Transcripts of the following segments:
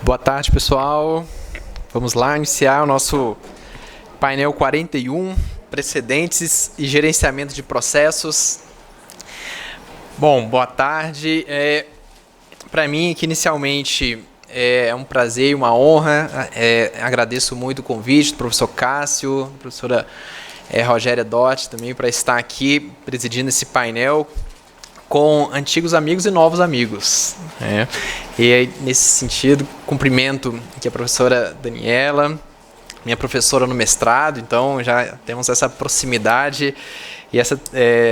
Boa tarde, pessoal. Vamos lá iniciar o nosso painel 41, precedentes e gerenciamento de processos. Bom, boa tarde. Para mim, que inicialmente é um prazer e uma honra. Agradeço muito o convite do professor Cássio, professora Rogéria Dotti também, para estar aqui presidindo esse painel com antigos amigos e novos amigos. E aí, nesse sentido, cumprimento aqui a professora Daniela, minha professora no mestrado, então já temos essa proximidade e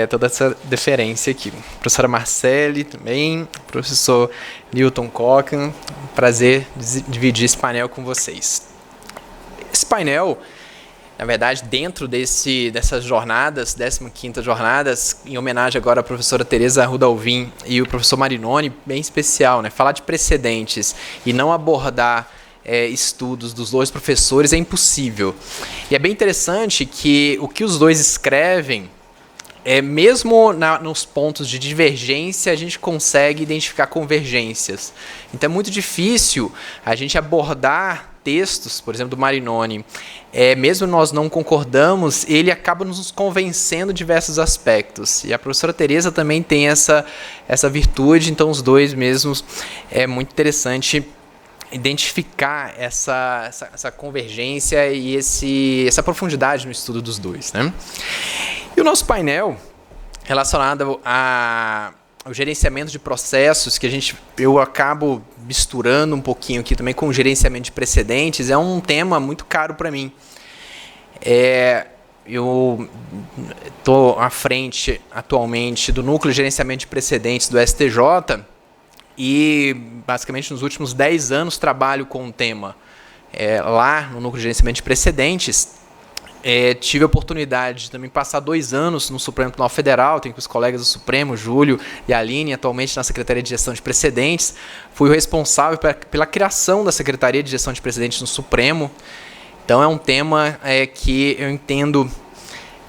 toda essa deferência aqui. Professora Marcele também, professor Newton Cochan, prazer dividir esse painel com vocês. Esse painel, na verdade, dentro dessas jornadas, 15ª jornadas, em homenagem agora à professora Tereza Arruda Alvim e o professor Marinoni, bem especial, né? Falar de precedentes e não abordar estudos dos dois professores é impossível. E é bem interessante que o que os dois escrevem, mesmo nos pontos de divergência, a gente consegue identificar convergências. Então é muito difícil a gente abordar textos, por exemplo, do Marinoni, mesmo nós não concordamos, ele acaba nos convencendo em diversos aspectos. E a professora Tereza também tem essa virtude, então os dois mesmos, é muito interessante identificar essa convergência e essa profundidade no estudo dos dois, né? E o nosso painel, relacionado ao gerenciamento de processos, que eu acabo misturando um pouquinho aqui também com o gerenciamento de precedentes, é um tema muito caro para mim. Eu estou à frente, atualmente, do Núcleo de Gerenciamento de Precedentes do STJ e, basicamente, nos últimos 10 anos trabalho com o tema. Lá, no Núcleo de Gerenciamento de Precedentes, tive a oportunidade de também passar 2 anos no Supremo Tribunal Federal, tenho com os colegas do Supremo, Júlio e Aline, atualmente na Secretaria de Gestão de Precedentes. Fui o responsável pela criação da Secretaria de Gestão de Precedentes no Supremo. Então é um tema que eu entendo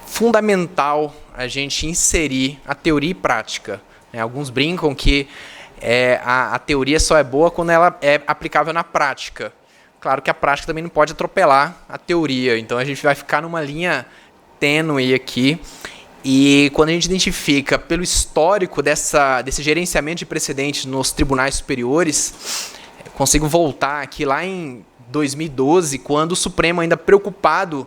fundamental a gente inserir a teoria e prática. Alguns brincam que a teoria só é boa quando ela é aplicável na prática. Claro que a prática também não pode atropelar a teoria, então a gente vai ficar numa linha tênue aqui. E quando a gente identifica pelo histórico desse gerenciamento de precedentes nos tribunais superiores, consigo voltar aqui lá em 2012, quando o Supremo, ainda preocupado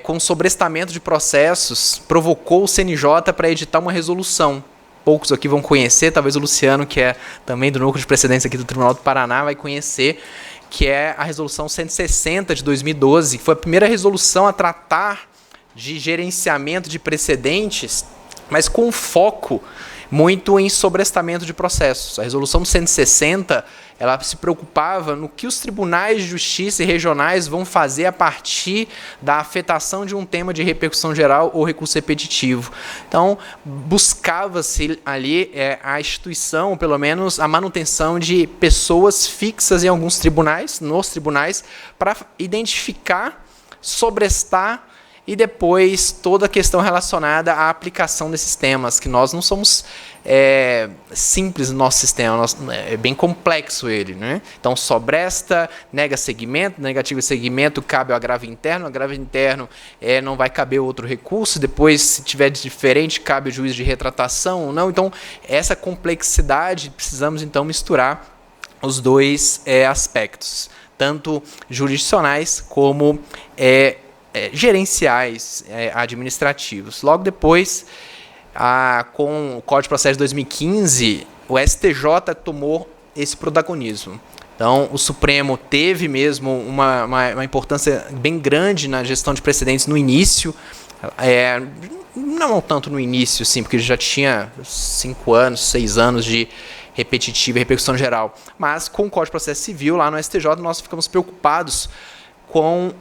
com o sobrestamento de processos, provocou o CNJ para editar uma resolução. Poucos aqui vão conhecer, talvez o Luciano, que é também do Núcleo de Precedentes aqui do Tribunal do Paraná, vai conhecer, que é a Resolução 160 de 2012, que foi a primeira resolução a tratar de gerenciamento de precedentes, mas com foco muito em sobrestamento de processos. A Resolução 160, ela se preocupava no que os tribunais de justiça e regionais vão fazer a partir da afetação de um tema de repercussão geral ou recurso repetitivo. Então, buscava-se ali a instituição, pelo menos a manutenção de pessoas fixas em alguns tribunais, nos tribunais, para identificar, sobrestar e depois toda a questão relacionada à aplicação desses temas, que nós não somos simples no nosso sistema, é bem complexo ele, né? Então, sobresta, nega segmento, negativo segmento, cabe ao agravo interno não vai caber outro recurso, depois, se tiver diferente, cabe o juízo de retratação ou não. Então, essa complexidade, precisamos então misturar os dois aspectos, tanto jurisdicionais como gerenciais, administrativos. Logo depois, com o Código de Processo de 2015, o STJ tomou esse protagonismo. Então, o Supremo teve mesmo uma importância bem grande na gestão de precedentes no início, não tanto no início, sim, porque já tinha 5 anos, 6 anos de repetitiva e repercussão geral, mas com o Código de Processo Civil, lá no STJ, nós ficamos preocupados com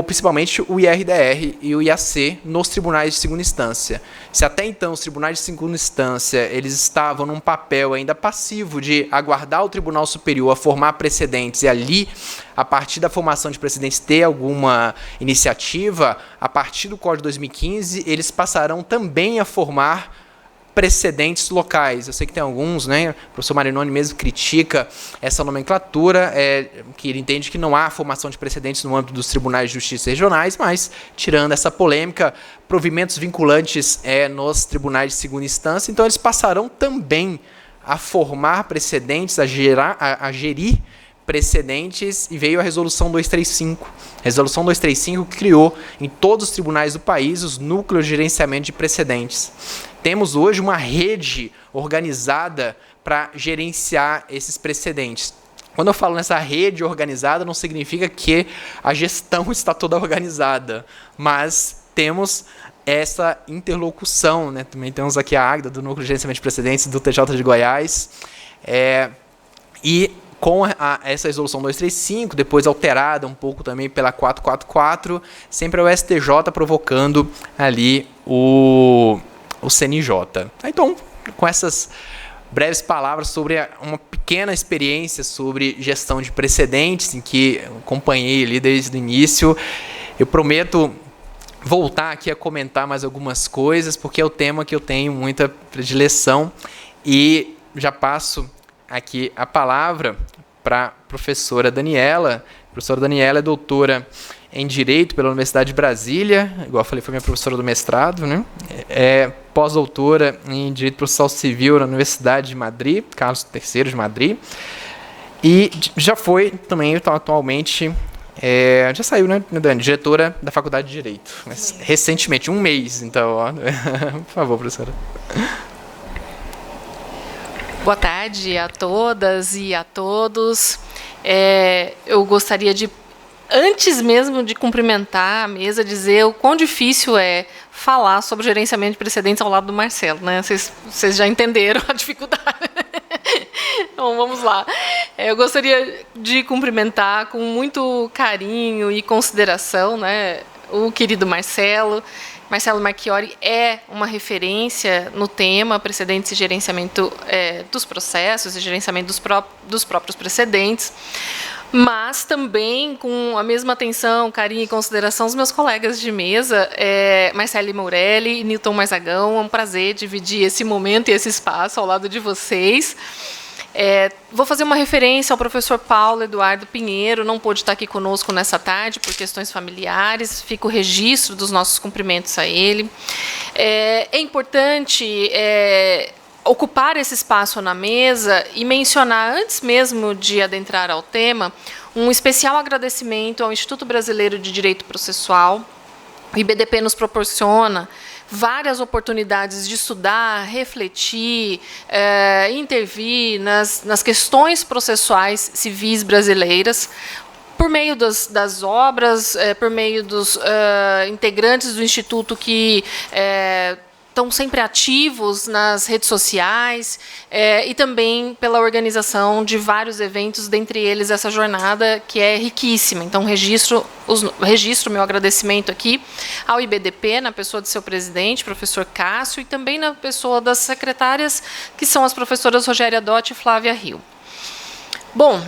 principalmente o IRDR e o IAC nos tribunais de segunda instância. Se até então os tribunais de segunda instância eles estavam num papel ainda passivo de aguardar o Tribunal Superior a formar precedentes e ali, a partir da formação de precedentes, ter alguma iniciativa, a partir do Código de 2015, eles passarão também a formar precedentes locais. Eu sei que tem alguns, né? O professor Marinoni mesmo critica essa nomenclatura, que ele entende que não há formação de precedentes no âmbito dos tribunais de justiça regionais, mas, tirando essa polêmica, provimentos vinculantes nos tribunais de segunda instância, então eles passarão também a formar precedentes, a gerir precedentes, e veio a Resolução 235. A Resolução 235 que criou em todos os tribunais do país os núcleos de gerenciamento de precedentes. Temos hoje uma rede organizada para gerenciar esses precedentes. Quando eu falo nessa rede organizada, não significa que a gestão está toda organizada, mas temos essa interlocução, né? Também temos aqui a Águida, do Núcleo de Gerenciamento de Precedentes do TJ de Goiás, e com essa resolução 235, depois alterada um pouco também pela 444, sempre é o STJ provocando ali o CNJ. Então, com essas breves palavras sobre uma pequena experiência sobre gestão de precedentes, em que acompanhei ali desde o início, eu prometo voltar aqui a comentar mais algumas coisas, porque é o tema que eu tenho muita predileção, e já passo aqui a palavra para a professora Daniela. A professora Daniela é doutora em Direito pela Universidade de Brasília, igual eu falei, foi minha professora do mestrado, né? É pós-doutora em Direito Processual Civil na Universidade de Madrid, Carlos III de Madrid, e já foi também, atualmente, já saiu, né, Dani? Diretora da Faculdade de Direito, mas recentemente, 1 mês, então, ó. Por favor, professora. Boa tarde a todas e a todos. Eu gostaria de, antes mesmo de cumprimentar a mesa, dizer o quão difícil é falar sobre gerenciamento de precedentes ao lado do Marcelo, né? Vocês já entenderam a dificuldade. Então, vamos lá. Eu gostaria de cumprimentar com muito carinho e consideração, né, o querido Marcelo. Marcelo Marchiori é uma referência no tema precedentes e gerenciamento dos processos e gerenciamento dos próprios precedentes, mas também com a mesma atenção, carinho e consideração os meus colegas de mesa, Marcele Morelli e Newton Marzagão. É um prazer dividir esse momento e esse espaço ao lado de vocês. Vou fazer uma referência ao professor Paulo Eduardo Pinheiro, não pôde estar aqui conosco nessa tarde por questões familiares, fica o registro dos nossos cumprimentos a ele. É importante ocupar esse espaço na mesa e mencionar, antes mesmo de adentrar ao tema, um especial agradecimento ao Instituto Brasileiro de Direito Processual. O IBDP nos proporciona várias oportunidades de estudar, refletir, intervir nas questões processuais civis brasileiras, por meio das obras, por meio dos integrantes do Instituto que estão sempre ativos nas redes sociais, e também pela organização de vários eventos, dentre eles essa jornada que é riquíssima. Então, registro meu agradecimento aqui ao IBDP, na pessoa do seu presidente, professor Cássio, e também na pessoa das secretárias, que são as professoras Rogéria Dotti e Flávia Rio. Bom,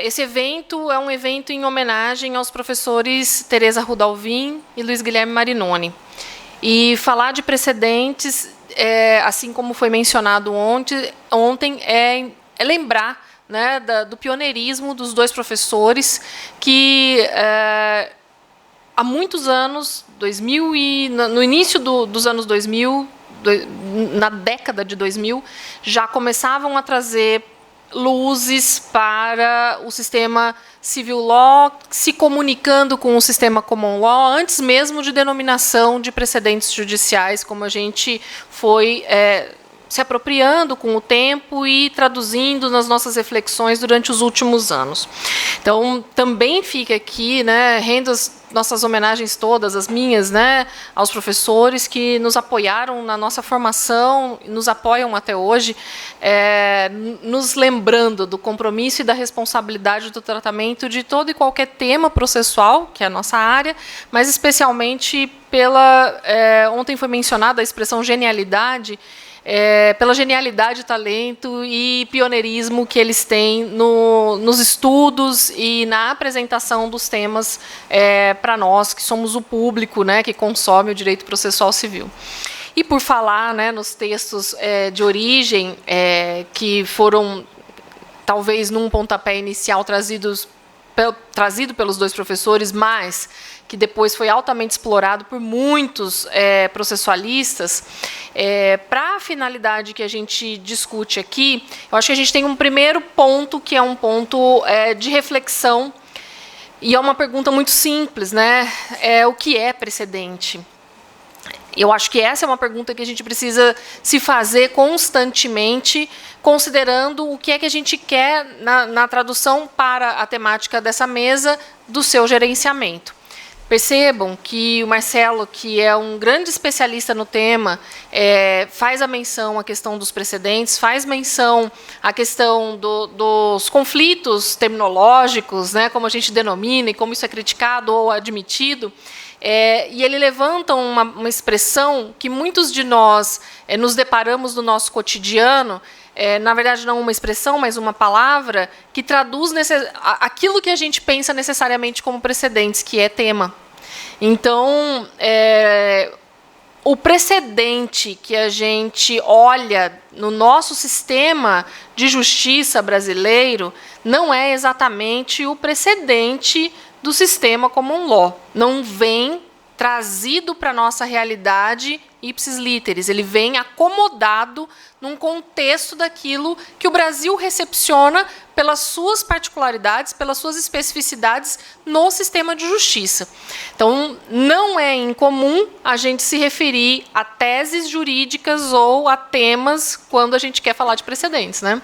esse evento é um evento em homenagem aos professores Tereza Rudalvin e Luiz Guilherme Marinoni. E falar de precedentes, assim como foi mencionado ontem, é lembrar, né, do pioneirismo dos dois professores que, há muitos anos, no início dos anos 2000, na década de 2000, já começavam a trazer luzes para o sistema civil law, se comunicando com o sistema common law, antes mesmo de denominação de precedentes judiciais, como a gente foi se apropriando com o tempo e traduzindo nas nossas reflexões durante os últimos anos. Então, também fica aqui, né, rendo as nossas homenagens todas, as minhas, né, aos professores que nos apoiaram na nossa formação, nos apoiam até hoje, nos lembrando do compromisso e da responsabilidade do tratamento de todo e qualquer tema processual, que é a nossa área, mas especialmente ontem foi mencionada a expressão genialidade, pela genialidade, talento e pioneirismo que eles têm nos estudos e na apresentação dos temas para nós, que somos o público, né, que consome o direito processual civil. E por falar, né, nos textos de origem, que foram, talvez, num pontapé inicial trazido pelos dois professores, mas que depois foi altamente explorado por muitos processualistas, para a finalidade que a gente discute aqui, eu acho que a gente tem um primeiro ponto, que é um ponto de reflexão, e é uma pergunta muito simples, né? O que é precedente? Eu acho que essa é uma pergunta que a gente precisa se fazer constantemente, considerando o que é que a gente quer na tradução para a temática dessa mesa do seu gerenciamento. Percebam que o Marcelo, que é um grande especialista no tema, faz a menção à questão dos precedentes, faz menção à questão dos conflitos terminológicos, né, como a gente denomina, e como isso é criticado ou admitido. E ele levanta uma expressão que muitos de nós nos deparamos no nosso cotidiano, na verdade, não uma expressão, mas uma palavra, que traduz aquilo que a gente pensa necessariamente como precedentes, que é tema. Então, o precedente que a gente olha no nosso sistema de justiça brasileiro não é exatamente o precedente do sistema common law. Não vem trazido para a nossa realidade ipsis literis, ele vem acomodado num contexto daquilo que o Brasil recepciona pelas suas particularidades, pelas suas especificidades no sistema de justiça. Então, não é incomum a gente se referir a teses jurídicas ou a temas quando a gente quer falar de precedentes, né?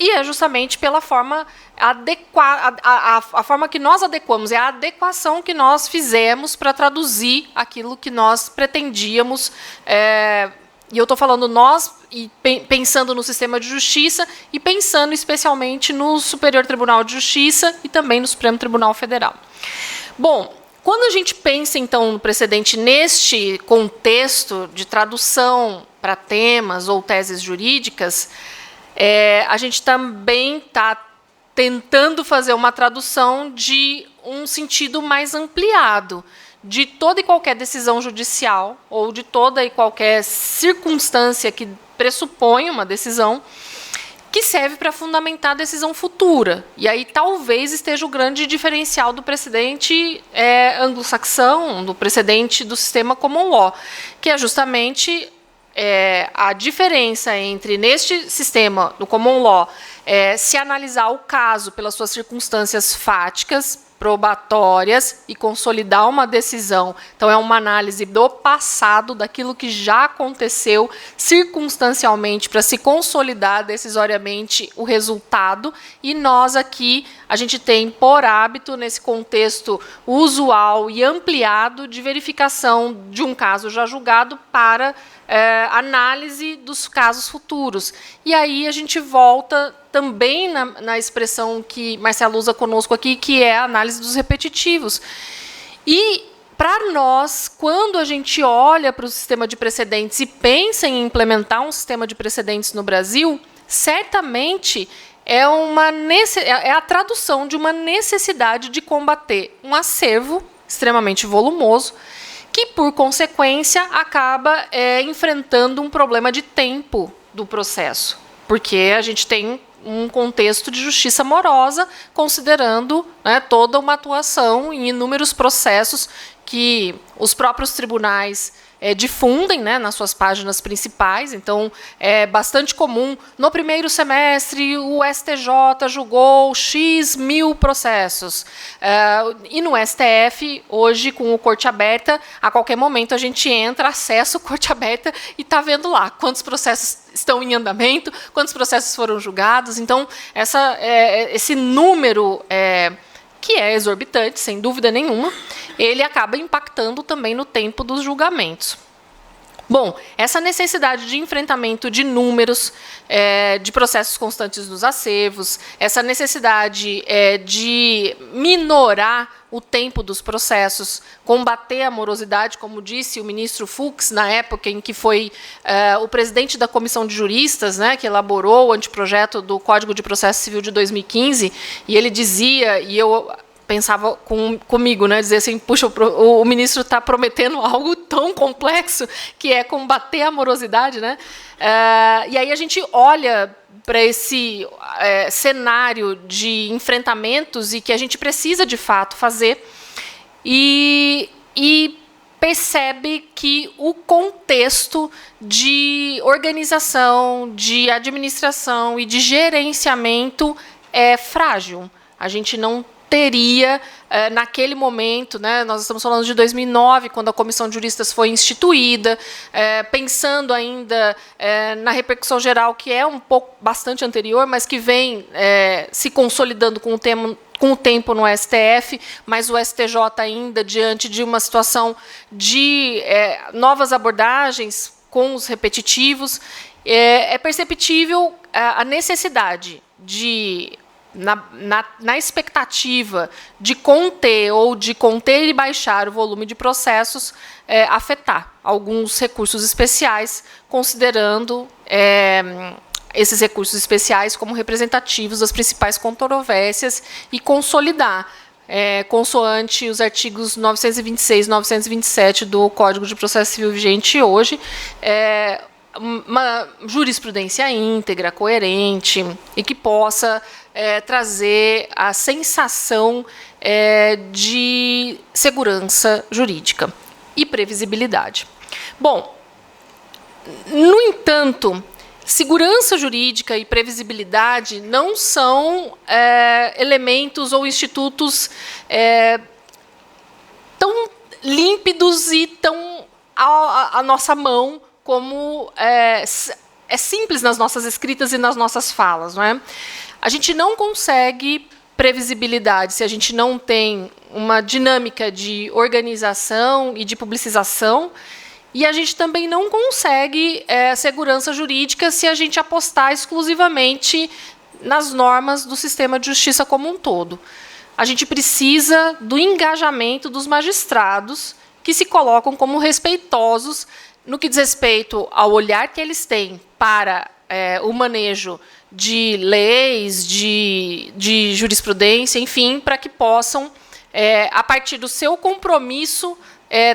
E é justamente pela forma a forma que nós adequamos, é a adequação que nós fizemos para traduzir aquilo que nós pretendíamos, e eu estou falando nós, e pensando no sistema de justiça, e pensando especialmente no Superior Tribunal de Justiça e também no Supremo Tribunal Federal. Bom, quando a gente pensa, então, no precedente neste contexto de tradução para temas ou teses jurídicas, a gente também está tentando fazer uma tradução de um sentido mais ampliado, de toda e qualquer decisão judicial ou de toda e qualquer circunstância que pressupõe uma decisão, que serve para fundamentar a decisão futura. E aí talvez esteja o grande diferencial do precedente anglo-saxão, do precedente do sistema common law, que é justamente a diferença entre, neste sistema do common law, se analisar o caso pelas suas circunstâncias fáticas, probatórias e consolidar uma decisão. Então, é uma análise do passado, daquilo que já aconteceu circunstancialmente para se consolidar decisoriamente o resultado. E nós aqui, a gente tem por hábito, nesse contexto usual e ampliado, de verificação de um caso já julgado para análise dos casos futuros. E aí a gente volta também na expressão que Marcelo usa conosco aqui, que é a análise dos repetitivos. E, para nós, quando a gente olha para o sistema de precedentes e pensa em implementar um sistema de precedentes no Brasil, certamente é a tradução de uma necessidade de combater um acervo extremamente volumoso, que, por consequência, acaba enfrentando um problema de tempo do processo, porque a gente tem um contexto de justiça morosa, considerando, né, toda uma atuação em inúmeros processos que os próprios tribunais difundem, né, nas suas páginas principais. Então, é bastante comum, no primeiro semestre, o STJ julgou X mil processos. E no STF, hoje, com o Corte Aberta, a qualquer momento a gente entra, acessa o Corte Aberta e está vendo lá quantos processos estão em andamento, quantos processos foram julgados. Então, esse número que é exorbitante, sem dúvida nenhuma, ele acaba impactando também no tempo dos julgamentos. Bom, essa necessidade de enfrentamento de números, de processos constantes nos acervos, essa necessidade de minorar o tempo dos processos, combater a morosidade, como disse o ministro Fux, na época em que foi o presidente da Comissão de Juristas, né, que elaborou o anteprojeto do Código de Processo Civil de 2015, e ele dizia, e eu pensava comigo, né, dizer assim, puxa, o ministro está prometendo algo tão complexo, que é combater a morosidade, né? E aí a gente olha para esse cenário de enfrentamentos e que a gente precisa, de fato, fazer, e percebe que o contexto de organização, de administração e de gerenciamento é frágil. A gente não teria, naquele momento, né, nós estamos falando de 2009, quando a Comissão de Juristas foi instituída, pensando ainda na repercussão geral, que é bastante anterior, mas que vem se consolidando com o tempo no STF, mas o STJ ainda diante de uma situação de novas abordagens com os repetitivos, é perceptível a necessidade de, na expectativa de conter e baixar o volume de processos, afetar alguns recursos especiais, considerando esses recursos especiais como representativos das principais controvérsias e consolidar, consoante os artigos 926 e 927 do Código de Processo Civil vigente hoje, uma jurisprudência íntegra, coerente, e que possa trazer a sensação de segurança jurídica e previsibilidade. Bom, no entanto, segurança jurídica e previsibilidade não são elementos ou institutos tão límpidos e tão à nossa mão como é simples nas nossas escritas e nas nossas falas, não é? A gente não consegue previsibilidade se a gente não tem uma dinâmica de organização e de publicização, e a gente também não consegue segurança jurídica se a gente apostar exclusivamente nas normas do sistema de justiça como um todo. A gente precisa do engajamento dos magistrados, que se colocam como respeitosos no que diz respeito ao olhar que eles têm para o manejo de leis, de jurisprudência, enfim, para que possam, a partir do seu compromisso,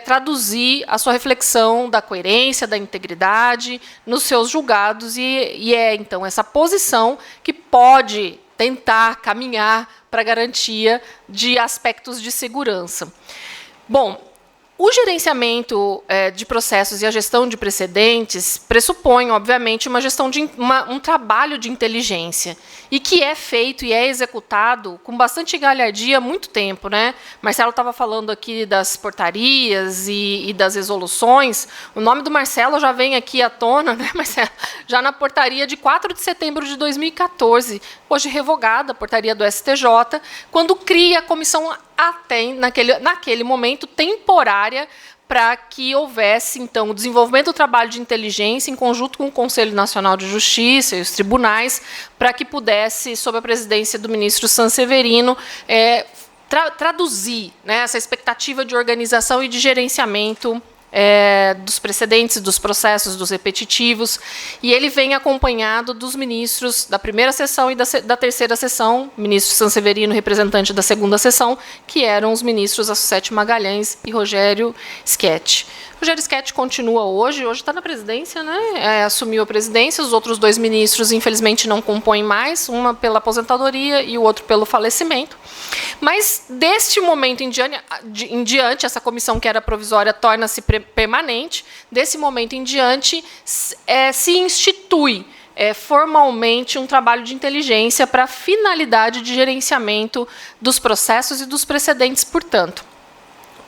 traduzir a sua reflexão da coerência, da integridade nos seus julgados, e então, essa posição que pode tentar caminhar para a garantia de aspectos de segurança. Bom, o gerenciamento de processos e a gestão de precedentes pressupõe, obviamente, um trabalho de inteligência, e que é feito e é executado com bastante galhardia há muito tempo, né? Marcelo estava falando aqui das portarias e das resoluções. O nome do Marcelo já vem aqui à tona, né, Marcelo? Já na portaria de 4 de setembro de 2014, hoje revogada, a portaria do STJ, quando cria a comissão naquele momento temporária para que houvesse, então, o desenvolvimento do trabalho de inteligência em conjunto com o Conselho Nacional de Justiça e os tribunais, para que pudesse, sob a presidência do ministro Sanseverino, traduzir, né, essa expectativa de organização e de gerenciamento dos precedentes, dos processos, dos repetitivos, e ele vem acompanhado dos ministros da primeira sessão e da terceira sessão, ministro Sanseverino, representante da segunda sessão, que eram os ministros Assucete Magalhães e Rogério Schetti. Rogério Schetti continua hoje está na presidência, né? Assumiu a presidência, os outros dois ministros, infelizmente, não compõem mais, uma pela aposentadoria e o outro pelo falecimento. Mas, deste momento em diante, essa comissão que era provisória torna-se permanente, desse momento em diante, se institui formalmente um trabalho de inteligência para a finalidade de gerenciamento dos processos e dos precedentes, portanto.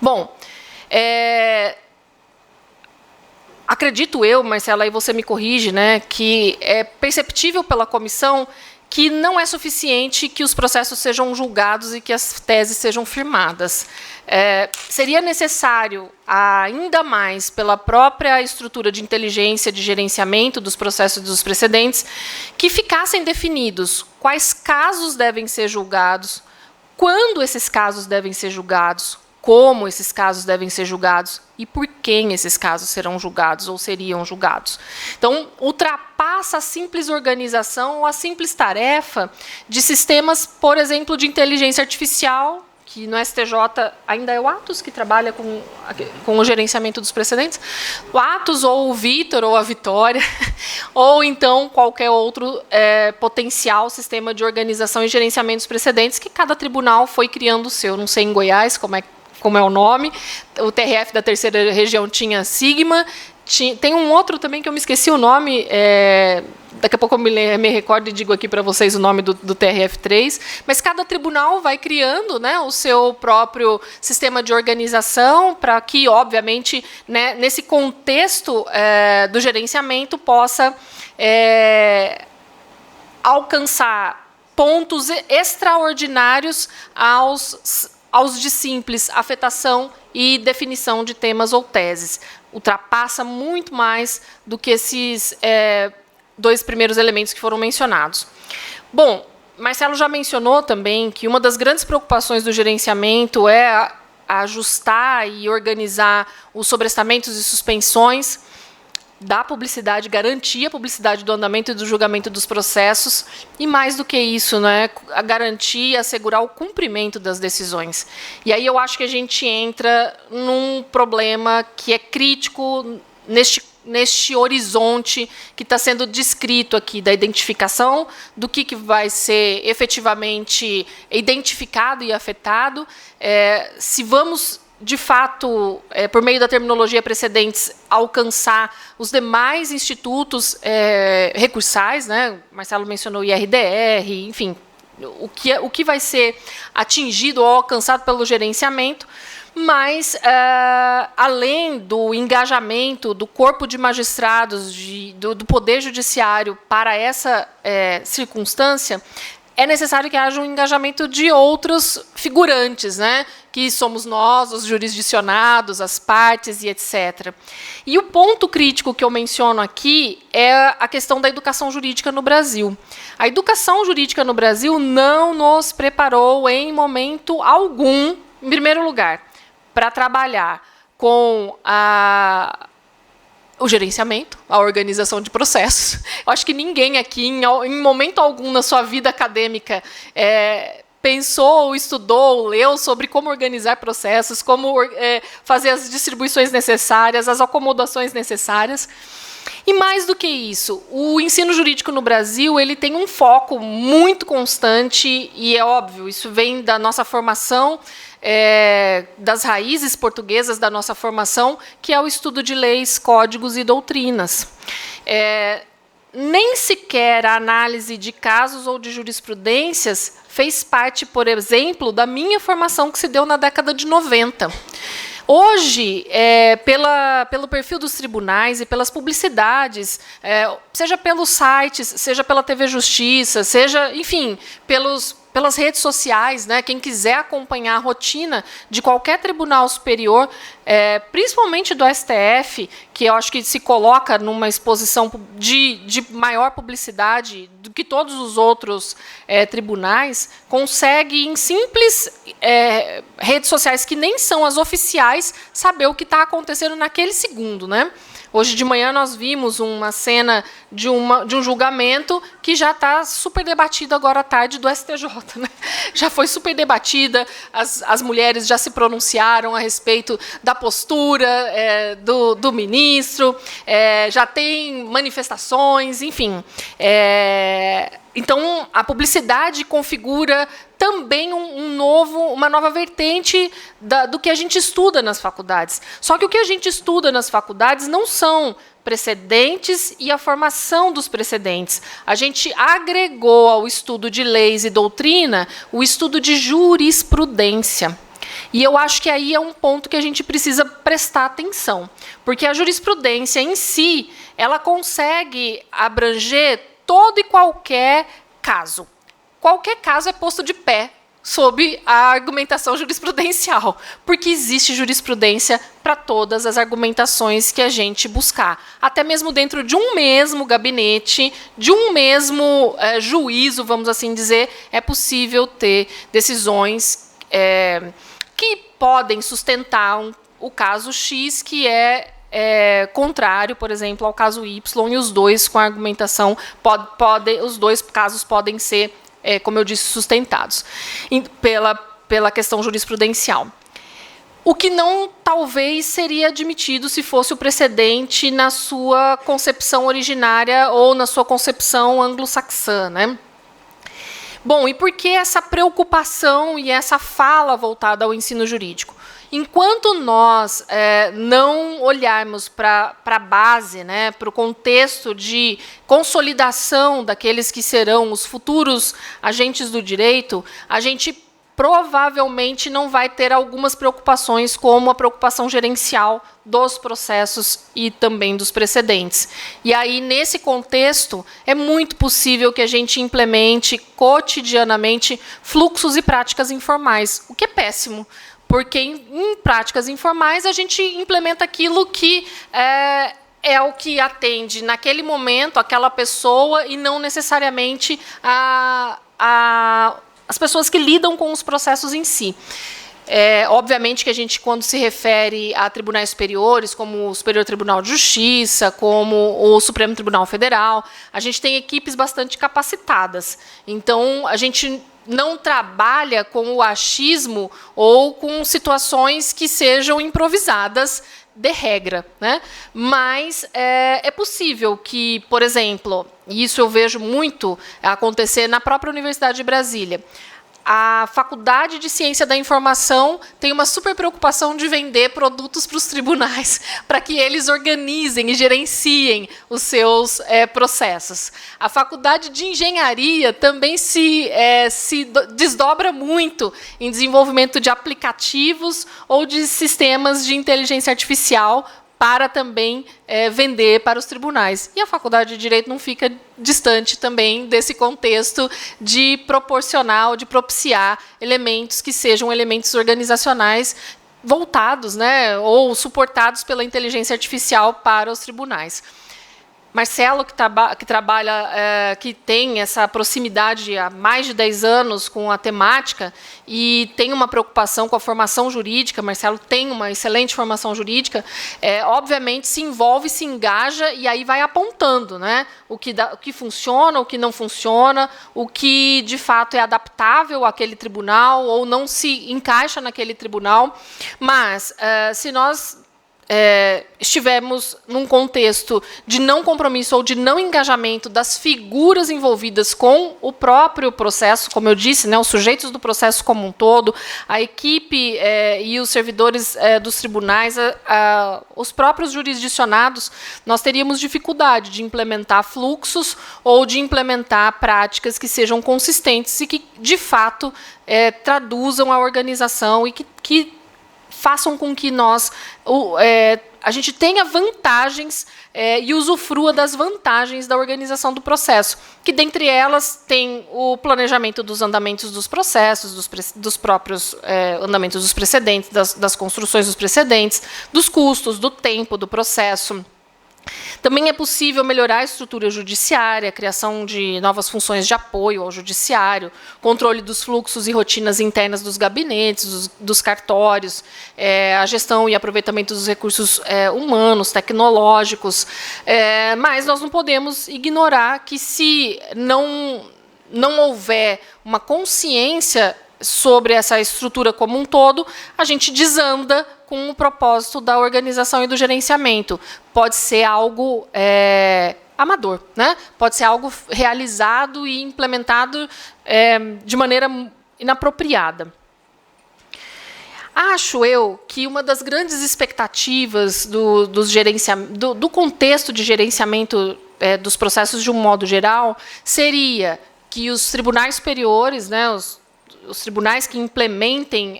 Bom, acredito eu, Marcela, aí você me corrige, né, que é perceptível pela comissão que não é suficiente que os processos sejam julgados e que as teses sejam firmadas. Seria necessário, ainda mais pela própria estrutura de inteligência de gerenciamento dos processos e dos precedentes, que ficassem definidos quais casos devem ser julgados, quando esses casos devem ser julgados, como esses casos devem ser julgados e por quem esses casos serão julgados ou seriam julgados. Então, ultrapassa a simples organização ou a simples tarefa de sistemas, por exemplo, de inteligência artificial, que no STJ ainda é o Atos que trabalha com o gerenciamento dos precedentes, o Atos ou o Vitor ou a Vitória, ou então qualquer outro potencial sistema de organização e gerenciamento dos precedentes, que cada tribunal foi criando o seu. Não sei em Goiás como é o nome, o TRF da terceira região tinha Sigma, tem um outro também que eu me esqueci o nome, daqui a pouco eu me recordo e digo aqui para vocês o nome do TRF3, mas cada tribunal vai criando, né, o seu próprio sistema de organização para que, obviamente, né, nesse contexto do gerenciamento possa alcançar pontos extraordinários aos de simples afetação e definição de temas ou teses. Ultrapassa muito mais do que esses dois primeiros elementos que foram mencionados. Bom, Marcelo já mencionou também que uma das grandes preocupações do gerenciamento é ajustar e organizar os sobrestamentos e suspensões da publicidade, garantir a publicidade do andamento e do julgamento dos processos, e mais do que isso, né, a garantir e assegurar o cumprimento das decisões. E aí eu acho que a gente entra num problema que é crítico neste horizonte que está sendo descrito aqui, da identificação do que vai ser efetivamente identificado e afetado, se vamos de fato, por meio da terminologia precedentes, alcançar os demais institutos recursais, né? Marcelo mencionou o IRDR, enfim, o que vai ser atingido ou alcançado pelo gerenciamento, mas, além do engajamento do corpo de magistrados, do Poder Judiciário para essa circunstância, é necessário que haja um engajamento de outros figurantes, né, que somos nós, os jurisdicionados, as partes e etc. E o ponto crítico que eu menciono aqui é a questão da educação jurídica no Brasil. A educação jurídica no Brasil não nos preparou em momento algum, em primeiro lugar, para trabalhar com o gerenciamento, a organização de processos. Eu acho que ninguém aqui, em momento algum na sua vida acadêmica, pensou, ou estudou, ou leu sobre como organizar processos, como fazer as distribuições necessárias, as acomodações necessárias. E mais do que isso, o ensino jurídico no Brasil ele tem um foco muito constante, e é óbvio, isso vem da nossa formação, das raízes portuguesas da nossa formação, que é o estudo de leis, códigos e doutrinas. Nem sequer a análise de casos ou de jurisprudências fez parte, por exemplo, da minha formação que se deu na década de 90. Hoje, pelo perfil dos tribunais e pelas publicidades, seja pelos sites, seja pela TV Justiça, seja, enfim, pelas redes sociais, né, quem quiser acompanhar a rotina de qualquer tribunal superior, principalmente do STF, que eu acho que se coloca numa exposição de maior publicidade do que todos os outros tribunais, consegue, em simples redes sociais que nem são as oficiais, saber o que está acontecendo naquele segundo, né? Hoje de manhã nós vimos uma cena de um julgamento que já está super debatido agora à tarde do STJ. Né? Já foi super debatida, as mulheres já se pronunciaram a respeito da postura do ministro, já tem manifestações, enfim. Então, a publicidade configura também uma nova vertente do que a gente estuda nas faculdades. Só que o que a gente estuda nas faculdades não são precedentes e a formação dos precedentes. A gente agregou ao estudo de leis e doutrina o estudo de jurisprudência. E eu acho que aí é um ponto que a gente precisa prestar atenção, porque a jurisprudência em si, ela consegue abranger todo e qualquer caso. Qualquer caso é posto de pé sob a argumentação jurisprudencial, porque existe jurisprudência para todas as argumentações que a gente buscar. Até mesmo dentro de um mesmo gabinete, de um mesmo juízo, vamos assim dizer, é possível ter decisões que podem sustentar o caso X, que contrário, por exemplo, ao caso Y, e os dois com a argumentação os dois casos podem ser, como eu disse, sustentados pela questão jurisprudencial. O que não, talvez, seria admitido se fosse o precedente na sua concepção originária ou na sua concepção anglo-saxã, né? Bom, e por que essa preocupação e essa fala voltada ao ensino jurídico? Enquanto nós não olharmos para a base, né, para o contexto de consolidação daqueles que serão os futuros agentes do direito, a gente provavelmente não vai ter algumas preocupações, como a preocupação gerencial dos processos e também dos precedentes. E aí, nesse contexto, é muito possível que a gente implemente cotidianamente fluxos e práticas informais, o que é péssimo, porque em práticas informais a gente implementa aquilo que é o que atende naquele momento aquela pessoa e não necessariamente as pessoas que lidam com os processos em si. Obviamente que a gente, quando se refere a tribunais superiores, como o Superior Tribunal de Justiça, como o Supremo Tribunal Federal, a gente tem equipes bastante capacitadas. Então, a gente não trabalha com o achismo ou com situações que sejam improvisadas de regra, né? Mas é possível que, por exemplo, e isso eu vejo muito acontecer na própria Universidade de Brasília, a Faculdade de Ciência da Informação tem uma super preocupação de vender produtos para os tribunais, para que eles organizem e gerenciem os seus processos. A Faculdade de Engenharia também se desdobra muito em desenvolvimento de aplicativos ou de sistemas de inteligência artificial para também vender para os tribunais. E a Faculdade de Direito não fica distante também desse contexto de proporcionar, de propiciar elementos que sejam elementos organizacionais voltados, né, ou suportados pela inteligência artificial para os tribunais. Marcelo, que trabalha, que tem essa proximidade há mais de 10 anos com a temática e tem uma preocupação com a formação jurídica, Marcelo tem uma excelente formação jurídica, obviamente se envolve, se engaja e aí vai apontando, né, o que funciona, o que não funciona, o que de fato é adaptável àquele tribunal ou não se encaixa naquele tribunal. Mas, se nós estivermos num contexto de não compromisso ou de não engajamento das figuras envolvidas com o próprio processo, como eu disse, né, os sujeitos do processo como um todo, a equipe e os servidores dos tribunais, os próprios jurisdicionados, nós teríamos dificuldade de implementar fluxos ou de implementar práticas que sejam consistentes e que, de fato, traduzam a organização e que façam com que a gente tenha vantagens e usufrua das vantagens da organização do processo, que, dentre elas, tem o planejamento dos andamentos dos processos, dos próprios andamentos dos precedentes, das construções dos precedentes, dos custos, do tempo do processo. Também é possível melhorar a estrutura judiciária, a criação de novas funções de apoio ao judiciário, controle dos fluxos e rotinas internas dos gabinetes, dos cartórios, a gestão e aproveitamento dos recursos humanos, tecnológicos. Mas nós não podemos ignorar que, se não houver uma consciência sobre essa estrutura como um todo, a gente desanda com o propósito da organização e do gerenciamento. Pode ser algo amador, né? Pode ser algo realizado e implementado de maneira inapropriada. Acho eu que uma das grandes expectativas do contexto de gerenciamento dos processos de um modo geral seria que os tribunais superiores, né, os tribunais que implementem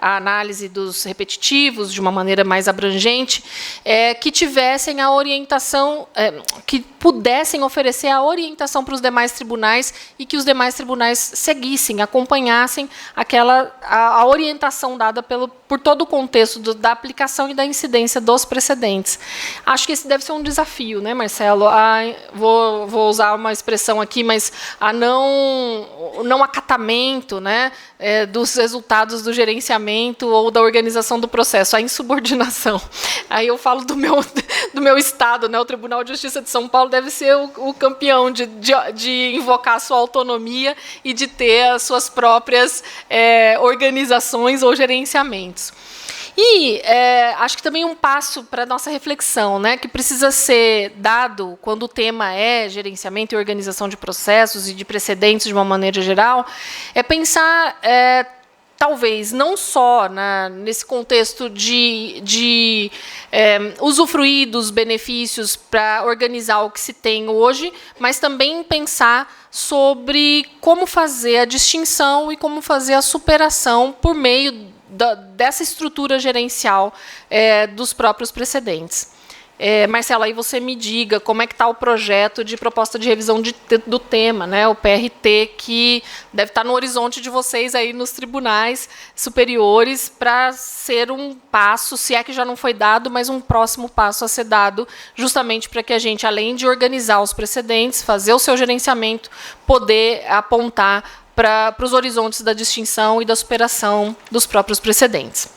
a análise dos repetitivos de uma maneira mais abrangente, que tivessem a orientação, que pudessem oferecer a orientação para os demais tribunais e que os demais tribunais seguissem, acompanhassem a orientação dada por todo o contexto da aplicação e da incidência dos precedentes. Acho que esse deve ser um desafio, né, Marcelo? Vou usar uma expressão aqui, mas a não acatamento, né, dos resultados do gerenciamento ou da organização do processo, a insubordinação. Aí eu falo do meu estado, né? O Tribunal de Justiça de São Paulo deve ser o campeão de invocar a sua autonomia e de ter as suas próprias organizações ou gerenciamentos. E acho que também um passo para a nossa reflexão, né, que precisa ser dado quando o tema é gerenciamento e organização de processos e de precedentes de uma maneira geral, é pensar, talvez, não só nesse contexto de usufruir dos benefícios para organizar o que se tem hoje, mas também pensar sobre como fazer a distinção e como fazer a superação por meio dessa estrutura gerencial dos próprios precedentes. Marcelo, aí você me diga como é que está o projeto de proposta de revisão do tema, né, o PRT, que deve estar no horizonte de vocês aí nos tribunais superiores, para ser um passo, se é que já não foi dado, mas um próximo passo a ser dado, justamente para que a gente, além de organizar os precedentes, fazer o seu gerenciamento, poder apontar para os horizontes da distinção e da superação dos próprios precedentes.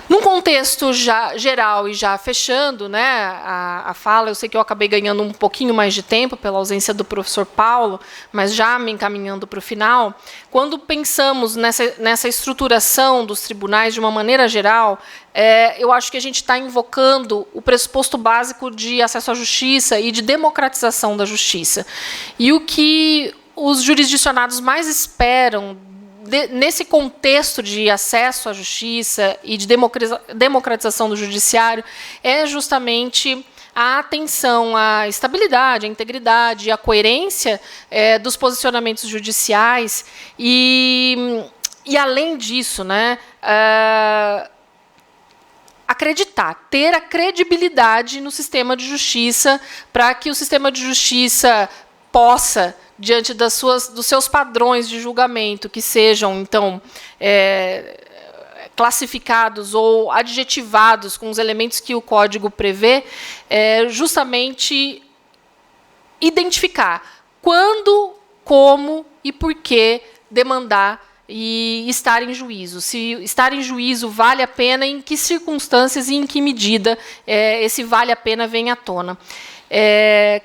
Num contexto já geral e já fechando, né, a fala, eu sei que eu acabei ganhando um pouquinho mais de tempo pela ausência do professor Paulo, mas já me encaminhando para o final, quando pensamos nessa estruturação dos tribunais de uma maneira geral, eu acho que a gente está invocando o pressuposto básico de acesso à justiça e de democratização da justiça. E o que os jurisdicionados mais esperam nesse contexto de acesso à justiça e de democratização do judiciário é justamente a atenção à estabilidade, à integridade, à coerência dos posicionamentos judiciais e além disso, né, acreditar, ter a credibilidade no sistema de justiça para que o sistema de justiça possa, diante dos seus padrões de julgamento, que sejam, então, classificados ou adjetivados com os elementos que o Código prevê, justamente identificar quando, como e por que demandar e estar em juízo. Se estar em juízo vale a pena, em que circunstâncias e em que medida esse vale a pena vem à tona.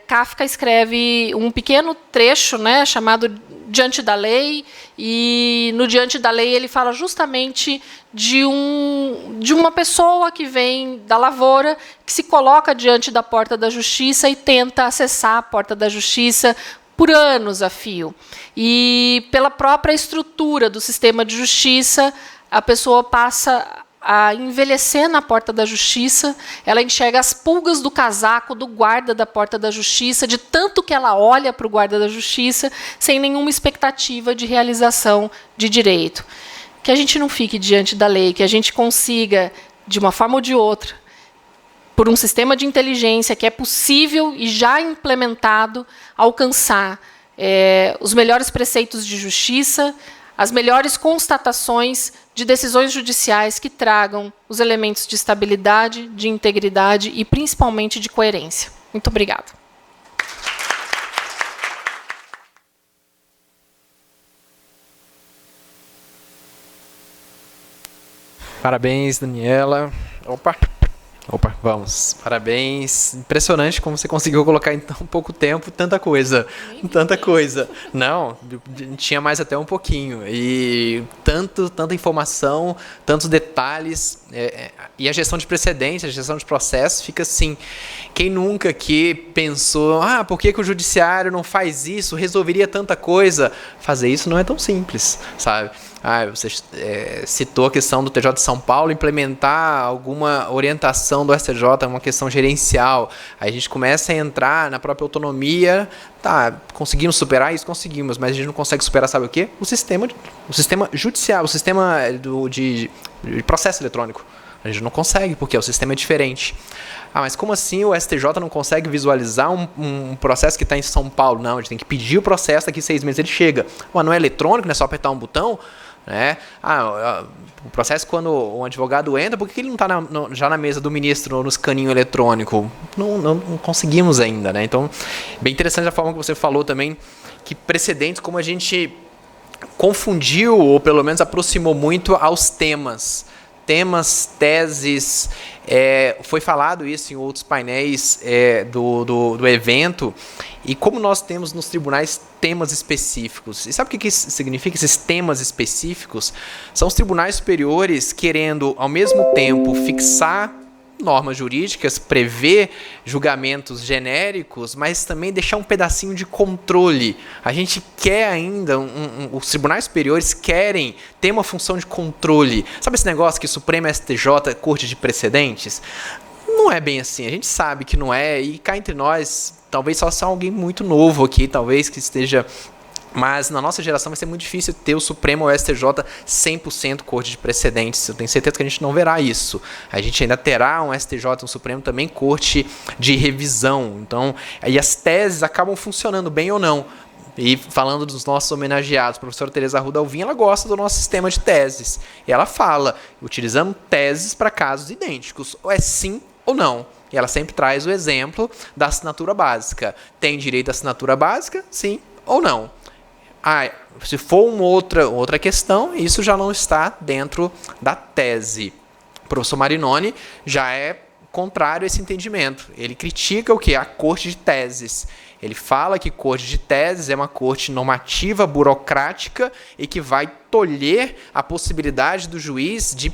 Kafka escreve um pequeno trecho, né, chamado Diante da Lei, e no Diante da Lei ele fala justamente de uma pessoa que vem da lavoura, que se coloca diante da porta da justiça e tenta acessar a porta da justiça por anos a fio. E pela própria estrutura do sistema de justiça, a pessoa passa a envelhecer na porta da justiça, ela enxerga as pulgas do casaco do guarda da porta da justiça, de tanto que ela olha para o guarda da justiça, sem nenhuma expectativa de realização de direito. Que a gente não fique diante da lei, que a gente consiga, de uma forma ou de outra, por um sistema de inteligência que é possível e já implementado, alcançar os melhores preceitos de justiça, as melhores constatações de decisões judiciais que tragam os elementos de estabilidade, de integridade e, principalmente, de coerência. Muito obrigada. Parabéns, Daniela. Opa, vamos. Parabéns. Impressionante como você conseguiu colocar em tão pouco tempo tanta coisa. Tanta coisa. Não, tinha mais até um pouquinho. E tanta informação, tantos detalhes. E a gestão de precedentes, a gestão de processos fica assim. Quem nunca aqui pensou, por que o judiciário não faz isso? Resolveria tanta coisa. Fazer isso não é tão simples, sabe? Você citou a questão do TJ de São Paulo, implementar alguma orientação do STJ, uma questão gerencial. Aí a gente começa a entrar na própria autonomia. Conseguimos superar isso? Conseguimos, mas a gente não consegue superar, sabe o quê? O sistema judicial, o sistema de processo eletrônico. A gente não consegue, porque o sistema é diferente. Mas como assim o STJ não consegue visualizar um processo que está em São Paulo? Não, a gente tem que pedir o processo, daqui 6 meses ele chega. Não é eletrônico, não é só apertar um botão? Né? O processo, quando um advogado entra, por que ele não está já na mesa do ministro nos caninhos eletrônicos? Não conseguimos ainda. Né? Então, bem interessante a forma que você falou também, que precedentes, como a gente confundiu, ou pelo menos aproximou muito aos temas. temas, teses, foi falado isso em outros painéis do evento, e como nós temos nos tribunais temas específicos. E sabe o que isso significa, esses temas específicos? São os tribunais superiores querendo, ao mesmo tempo, fixar normas jurídicas, prever julgamentos genéricos, mas também deixar um pedacinho de controle. A gente quer ainda, os tribunais superiores querem ter uma função de controle. Sabe esse negócio que Supremo, STJ, Corte de Precedentes? Não é bem assim, a gente sabe que não é, e cá entre nós, talvez só seja alguém muito novo aqui, talvez que esteja... Mas na nossa geração vai ser muito difícil ter o Supremo ou o STJ 100% corte de precedentes. Eu tenho certeza que a gente não verá isso. A gente ainda terá um STJ, um Supremo também corte de revisão. Então, aí as teses acabam funcionando bem ou não. E falando dos nossos homenageados, a professora Tereza Arruda Alvim, ela gosta do nosso sistema de teses. E ela fala, utilizando teses para casos idênticos. Ou é sim ou não. E ela sempre traz o exemplo da assinatura básica. Tem direito à assinatura básica? Sim ou não? Se for uma outra questão, isso já não está dentro da tese. O professor Marinoni já é contrário a esse entendimento. Ele critica o quê? A corte de teses. Ele fala que corte de teses é uma corte normativa, burocrática e que vai tolher a possibilidade do juiz de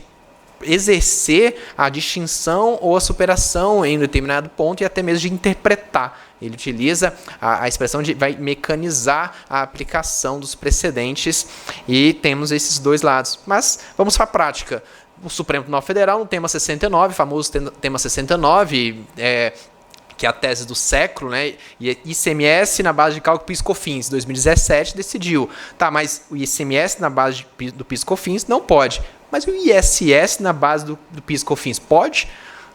exercer a distinção ou a superação em um determinado ponto e até mesmo de interpretar. Ele utiliza a expressão de vai mecanizar a aplicação dos precedentes e temos esses dois lados. Mas vamos para a prática. O Supremo Tribunal Federal, no tema 69, famoso tema 69, que é a tese do século, né? E ICMS na base de cálculo PIS/COFINS, 2017, decidiu. Tá, mas o ICMS na base do PIS/COFINS não pode. Mas o ISS na base do PIS/COFINS pode?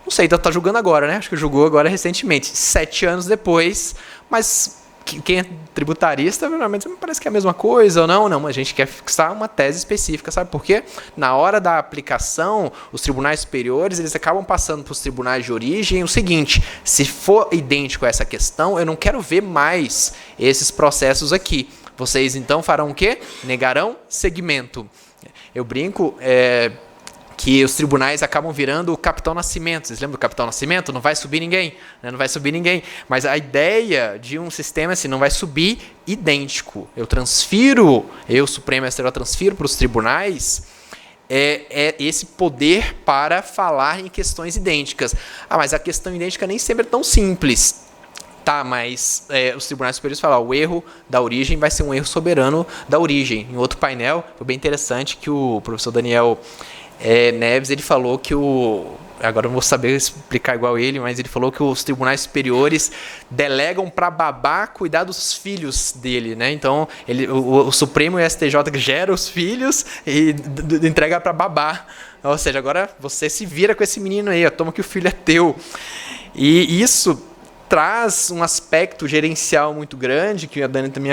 Não sei, então tá julgando agora, né? Acho que julgou agora recentemente, 7 anos depois, mas quem é tributarista, realmente parece que é a mesma coisa ou não. Não, a gente quer fixar uma tese específica, sabe por quê? Na hora da aplicação, os tribunais superiores, eles acabam passando para os tribunais de origem o seguinte, se for idêntico a essa questão, eu não quero ver mais esses processos aqui. Vocês, então, farão o quê? Negarão segmento. Eu brinco que os tribunais acabam virando o Capitão Nascimento. Vocês lembram do Capitão Nascimento? Não vai subir ninguém, né? Não vai subir ninguém. Mas a ideia de um sistema assim, não vai subir idêntico. Eu, Supremo e STJ, transfiro para os tribunais esse poder para falar em questões idênticas. Mas a questão idêntica nem sempre é tão simples. Tá, mas os tribunais superiores falam, o erro da origem vai ser um erro soberano da origem. Em outro painel, foi bem interessante que o professor Daniel Neves, ele falou que agora eu não vou saber explicar igual ele, mas ele falou que os tribunais superiores delegam para babá cuidar dos filhos dele, né? Então, o Supremo e o STJ geram os filhos e entrega para babá. Ou seja, agora você se vira com esse menino aí, toma que o filho é teu. E isso traz um aspecto gerencial muito grande, que a Dani também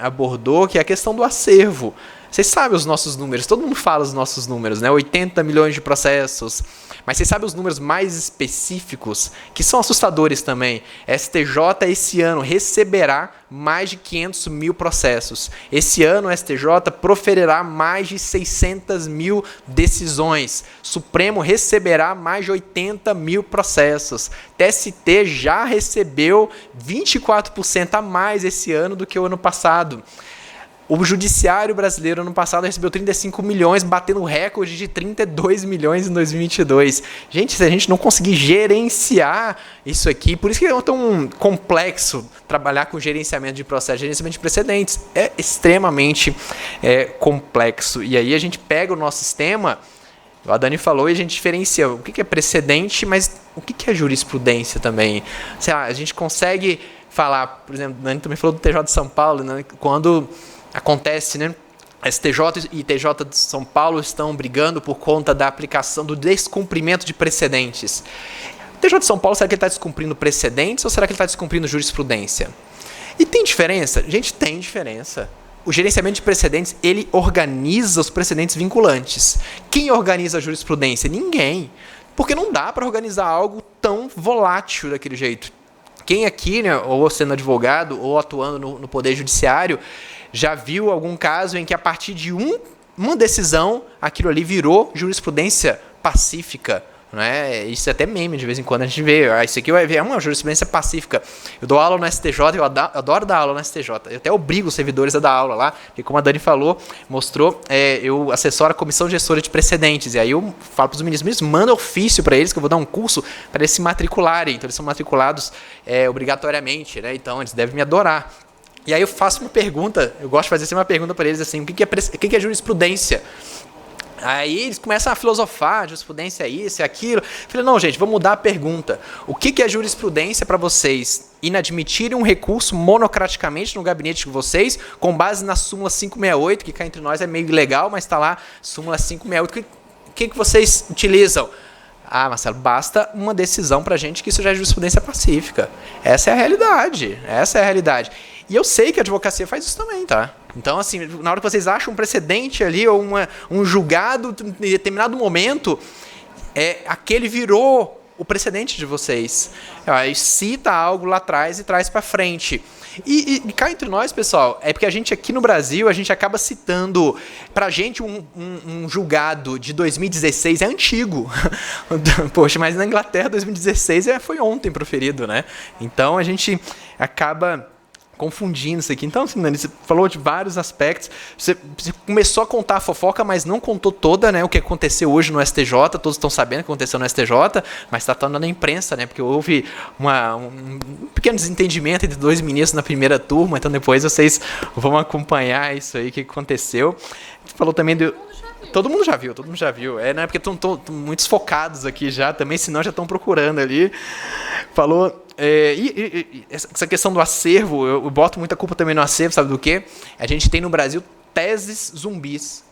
abordou, que é a questão do acervo. Vocês sabem os nossos números, todo mundo fala os nossos números, né? 80 milhões de processos, mas vocês sabem os números mais específicos, que são assustadores também. STJ esse ano receberá mais de 500 mil processos. Esse ano o STJ proferirá mais de 600 mil decisões. Supremo receberá mais de 80 mil processos. TST já recebeu 24% a mais esse ano do que o ano passado. O judiciário brasileiro, ano passado, recebeu 35 milhões, batendo o recorde de 32 milhões em 2022. Gente, se a gente não conseguir gerenciar isso aqui, por isso que é tão complexo trabalhar com gerenciamento de processos, gerenciamento de precedentes. É extremamente complexo. E aí a gente pega o nosso sistema, a Dani falou, e a gente diferencia o que é precedente, mas o que é jurisprudência também. A gente consegue falar, por exemplo, a Dani também falou do TJ de São Paulo, né, quando acontece, né? STJ e TJ de São Paulo estão brigando por conta da aplicação do descumprimento de precedentes. O TJ de São Paulo, será que ele está descumprindo precedentes ou será que ele está descumprindo jurisprudência? E tem diferença? Gente, tem diferença. O gerenciamento de precedentes, ele organiza os precedentes vinculantes. Quem organiza a jurisprudência? Ninguém. Porque não dá para organizar algo tão volátil daquele jeito. Quem aqui, né, ou sendo advogado ou atuando no Poder Judiciário, já viu algum caso em que a partir de uma decisão, aquilo ali virou jurisprudência pacífica, né? Isso é até meme, de vez em quando a gente vê. Isso aqui é uma jurisprudência pacífica. Eu dou aula no STJ, eu adoro dar aula no STJ. Eu até obrigo os servidores a dar aula lá, porque como a Dani falou, mostrou, eu assessoro a comissão gestora de precedentes. E aí eu falo para os ministros, manda ofício para eles, que eu vou dar um curso para eles se matricularem. Então eles são matriculados obrigatoriamente, né? Então eles devem me adorar. E aí eu faço uma pergunta, eu gosto de fazer assim, uma pergunta para eles assim, o que é jurisprudência? Aí eles começam a filosofar, jurisprudência é isso, é aquilo. Eu falei, não, gente, vamos mudar a pergunta. O que é jurisprudência para vocês inadmitirem um recurso monocraticamente no gabinete de vocês, com base na súmula 568, que cá entre nós é meio ilegal, mas está lá, súmula 568. O que vocês utilizam? Ah, Marcelo, basta uma decisão para a gente que isso já é jurisprudência pacífica. Essa é a realidade, essa é a realidade. E eu sei que a advocacia faz isso também, tá? Então, assim, na hora que vocês acham um precedente ali, ou um julgado em determinado momento, aquele virou o precedente de vocês. Aí cita algo lá atrás e traz para frente. E cá entre nós, pessoal, é porque a gente aqui no Brasil, a gente acaba citando, pra gente um julgado de 2016 é antigo. Poxa, mas na Inglaterra 2016 foi ontem proferido, né? Então a gente acaba confundindo isso aqui. Então, assim, Dani, você falou de vários aspectos. Você começou a contar a fofoca, mas não contou toda, né? O que aconteceu hoje no STJ. Todos estão sabendo o que aconteceu no STJ, mas está estando na imprensa, né? Porque houve um pequeno desentendimento entre dois ministros na primeira turma. Então, depois vocês vão acompanhar isso aí, o que aconteceu. Você falou também do... Todo mundo já viu. Não é porque estão muitos focados aqui já também, senão já estão procurando ali. Falou... essa questão do acervo, eu boto muita culpa também no acervo, sabe do quê? A gente tem no Brasil teses zumbis,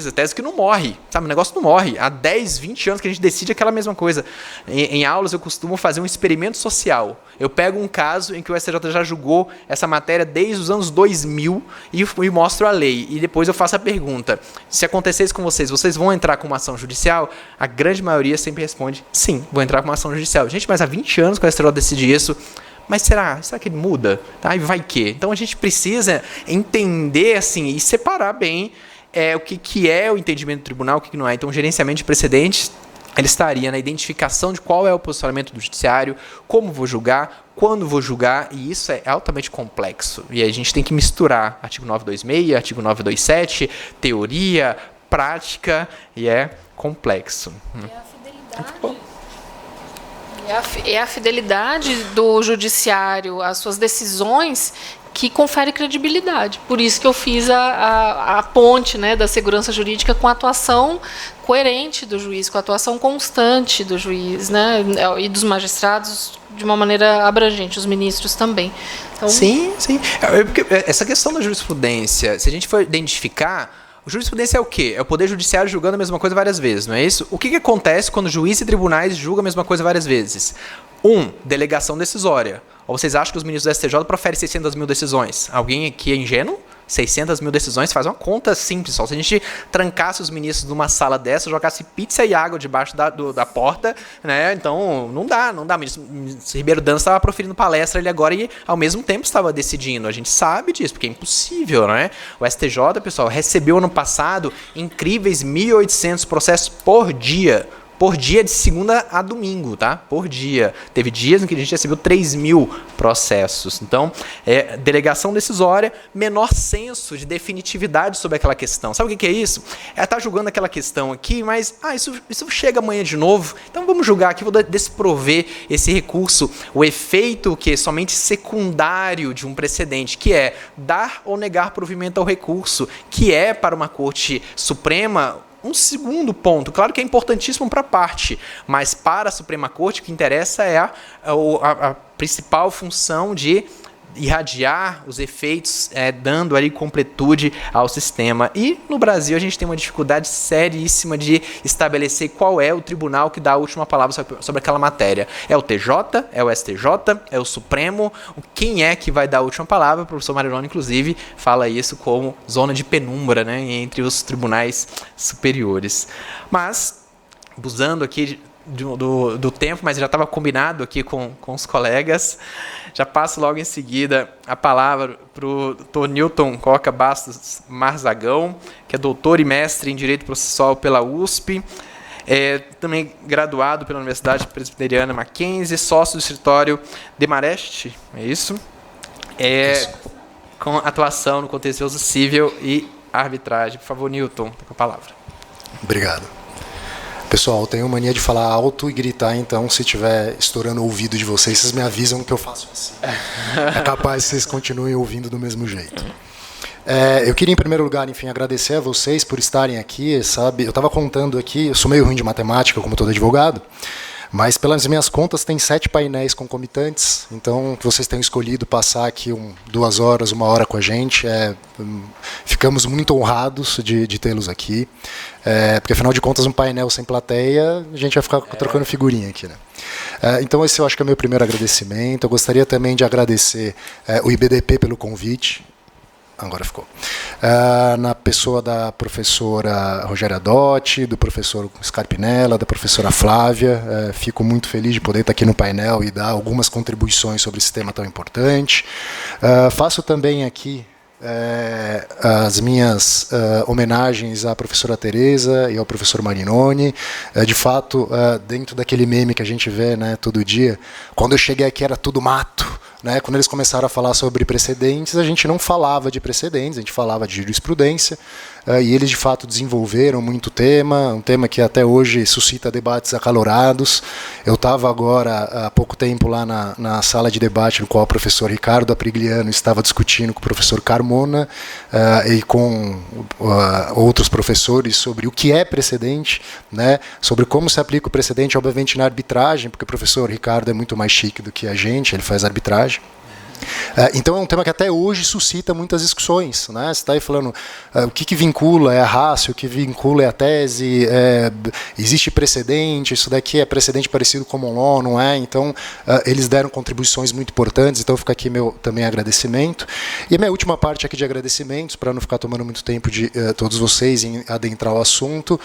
a tese que não morre, sabe? O negócio não morre. Há 10, 20 anos que a gente decide aquela mesma coisa. Em aulas eu costumo fazer um experimento social. Eu pego um caso em que o STJ já julgou essa matéria desde os anos 2000 e mostro a lei. E depois eu faço a pergunta, se acontecesse isso com vocês, vocês vão entrar com uma ação judicial? A grande maioria sempre responde, sim, vou entrar com uma ação judicial. Gente, mas há 20 anos que o STJ decide isso. Mas será que ele muda? Tá? E vai que? Então a gente precisa entender assim, e separar bem o que é o entendimento do tribunal, o que não é. Então, o gerenciamento de precedentes, ele estaria na identificação de qual é o posicionamento do judiciário, como vou julgar, quando vou julgar, e isso é altamente complexo. E a gente tem que misturar artigo 926, artigo 927, teoria, prática, e é complexo. É a fidelidade do judiciário às suas decisões que confere credibilidade. Por isso que eu fiz a ponte, né, da segurança jurídica com a atuação coerente do juiz, com a atuação constante do juiz, né, e dos magistrados de uma maneira abrangente, os ministros também. Então, sim. Essa questão da jurisprudência, se a gente for identificar, jurisprudência é o quê? É o Poder Judiciário julgando a mesma coisa várias vezes, não é isso? O que acontece quando juiz e tribunais julgam a mesma coisa várias vezes? Delegação decisória. Ou vocês acham que os ministros do STJ proferem 600 mil decisões? Alguém aqui é ingênuo? 600 mil decisões faz uma conta simples. Só se a gente trancasse os ministros numa sala dessa, jogasse pizza e água debaixo da porta, né? Então, não dá. O ministro Ribeiro Dantas estava proferindo palestra ali agora e, ao mesmo tempo, estava decidindo. A gente sabe disso, porque é impossível, né? O STJ, pessoal, recebeu ano passado incríveis 1.800 processos por dia. Por dia, de segunda a domingo, tá? Por dia. Teve dias em que a gente recebeu 3.000 processos. Então, delegação decisória, menor senso de definitividade sobre aquela questão. Sabe o que é isso? Tá julgando aquela questão aqui, mas isso chega amanhã de novo. Então, vamos julgar aqui, vou desprover esse recurso. O efeito que é somente secundário de um precedente, que é dar ou negar provimento ao recurso, que é para uma Corte Suprema um segundo ponto. Claro que é importantíssimo para a parte, mas para a Suprema Corte o que interessa é a principal função de irradiar os efeitos, dando ali completude ao sistema. E no Brasil a gente tem uma dificuldade seríssima de estabelecer qual é o tribunal que dá a última palavra sobre aquela matéria. É o TJ? É o STJ? É o Supremo? Quem é que vai dar a última palavra? O professor Marilone, inclusive, fala isso como zona de penumbra, né, entre os tribunais superiores. Mas, abusando aqui do tempo, mas já estava combinado aqui com os colegas. Já passo logo em seguida a palavra para o Dr. Newton Coca Bastos Marzagão, que é doutor e mestre em Direito Processual pela USP. Também graduado pela Universidade Presbiteriana Mackenzie, sócio do escritório Demarest, é isso? Com atuação no contencioso civil e arbitragem. Por favor, Newton, tá com a palavra. Obrigado. Pessoal, eu tenho mania de falar alto e gritar, então se estiver estourando o ouvido de vocês, vocês me avisam que eu faço assim. É capaz que vocês continuem ouvindo do mesmo jeito. Eu queria, em primeiro lugar, enfim, agradecer a vocês por estarem aqui, sabe? Eu estava contando aqui, eu sou meio ruim de matemática, como todo advogado, mas pelas minhas contas tem 7 painéis concomitantes, então vocês tenham escolhido passar aqui 2 horas, 1 hora com a gente, ficamos muito honrados de tê-los aqui, porque afinal de contas um painel sem plateia, a gente vai ficar trocando figurinha aqui, né? Então esse eu acho que é o meu primeiro agradecimento. Eu gostaria também de agradecer o IBDP pelo convite. Agora ficou. Na pessoa da professora Rogéria Dotti, do professor Scarpinella, da professora Flávia. Fico muito feliz de poder estar aqui no painel e dar algumas contribuições sobre esse tema tão importante. Faço também aqui as minhas homenagens à professora Tereza e ao professor Marinoni. De fato, dentro daquele meme que a gente vê, né, todo dia, quando eu cheguei aqui era tudo mato. Né, quando eles começaram a falar sobre precedentes, a gente não falava de precedentes, a gente falava de jurisprudência, e eles de fato desenvolveram muito tema, um tema que até hoje suscita debates acalorados. Eu estava agora há pouco tempo lá na sala de debate, no qual o professor Ricardo Aprigliano estava discutindo com o professor Carmona e com outros professores sobre o que é precedente, né, sobre como se aplica o precedente, obviamente na arbitragem, porque o professor Ricardo é muito mais chique do que a gente, ele faz arbitragem. Então é um tema que até hoje suscita muitas discussões, né? Você está aí falando o que vincula é a ratio, o que vincula é a tese, existe precedente, isso daqui é precedente parecido com common law, não é? Então eles deram contribuições muito importantes, então fica aqui meu também agradecimento. E a minha última parte aqui de agradecimentos, para não ficar tomando muito tempo de todos vocês em adentrar o assunto,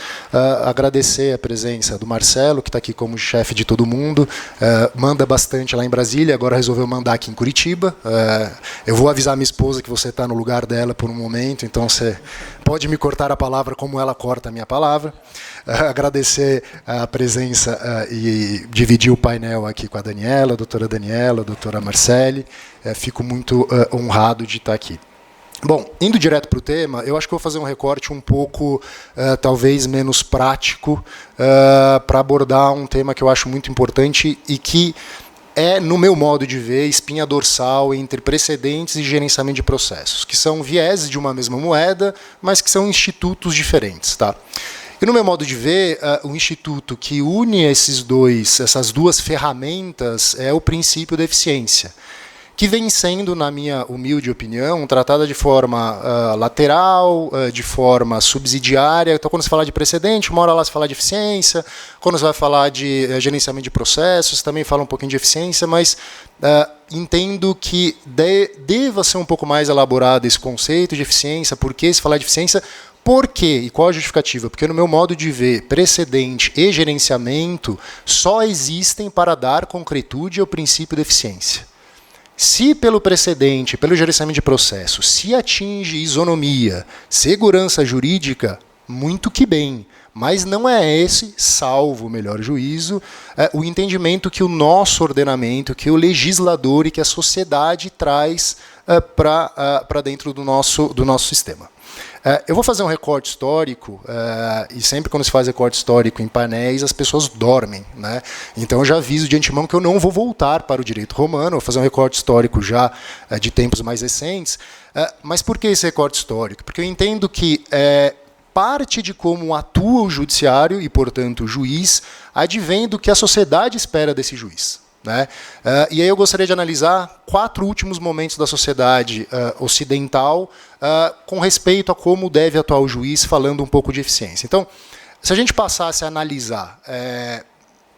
agradecer a presença do Marcelo, que está aqui como chefe de todo mundo, manda bastante lá em Brasília, agora resolveu mandar aqui em Curitiba. Eu vou avisar minha esposa que você está no lugar dela por um momento, então você pode me cortar a palavra como ela corta a minha palavra. Agradecer a presença e dividir o painel aqui com a Daniela, a doutora Marcele. Fico muito honrado de estar aqui. Bom, indo direto para o tema, eu acho que eu vou fazer um recorte um pouco, talvez, menos prático, para abordar um tema que eu acho muito importante e que no meu modo de ver, espinha dorsal entre precedentes e gerenciamento de processos, que são vieses de uma mesma moeda, mas que são institutos diferentes. Tá? E no meu modo de ver, o instituto que une essas 2 ferramentas é o princípio da eficiência, que vem sendo, na minha humilde opinião, tratada de forma lateral, de forma subsidiária. Então, quando se fala de precedente, uma hora lá se fala de eficiência, quando se vai falar de gerenciamento de processos, também fala um pouquinho de eficiência, mas entendo que deva ser um pouco mais elaborado esse conceito de eficiência. Por que se falar de eficiência? Por quê? E qual a justificativa? Porque, no meu modo de ver, precedente e gerenciamento só existem para dar concretude ao princípio da eficiência. Se pelo precedente, pelo gerenciamento de processo, se atinge isonomia, segurança jurídica, muito que bem. Mas não é esse, salvo o melhor juízo, o entendimento que o nosso ordenamento, que o legislador e que a sociedade traz para dentro do nosso sistema. Eu vou fazer um recorte histórico, e sempre quando se faz recorte histórico em painéis, as pessoas dormem. Né? Então eu já aviso de antemão que eu não vou voltar para o direito romano, vou fazer um recorte histórico já de tempos mais recentes. Mas por que esse recorte histórico? Porque eu entendo que parte de como atua o judiciário, e portanto o juiz, advém do que a sociedade espera desse juiz. Né? E aí eu gostaria de analisar 4 últimos momentos da sociedade ocidental com respeito a como deve atuar o juiz, falando um pouco de eficiência. Então, se a gente passasse a analisar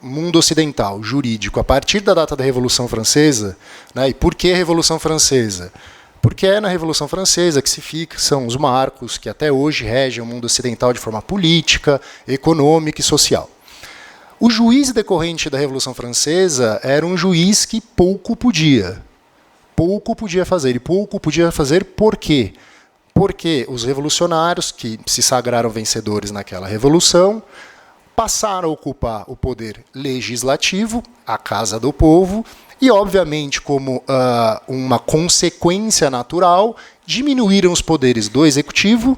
mundo ocidental, jurídico, a partir da data da Revolução Francesa, né, e por que a Revolução Francesa? Porque é na Revolução Francesa que se fixam os marcos que até hoje regem o mundo ocidental de forma política, econômica e social. O juiz decorrente da Revolução Francesa era um juiz que pouco podia fazer. E pouco podia fazer por quê? Porque os revolucionários, que se sagraram vencedores naquela revolução, passaram a ocupar o poder legislativo, a Casa do Povo, e, obviamente, como uma consequência natural, diminuíram os poderes do Executivo,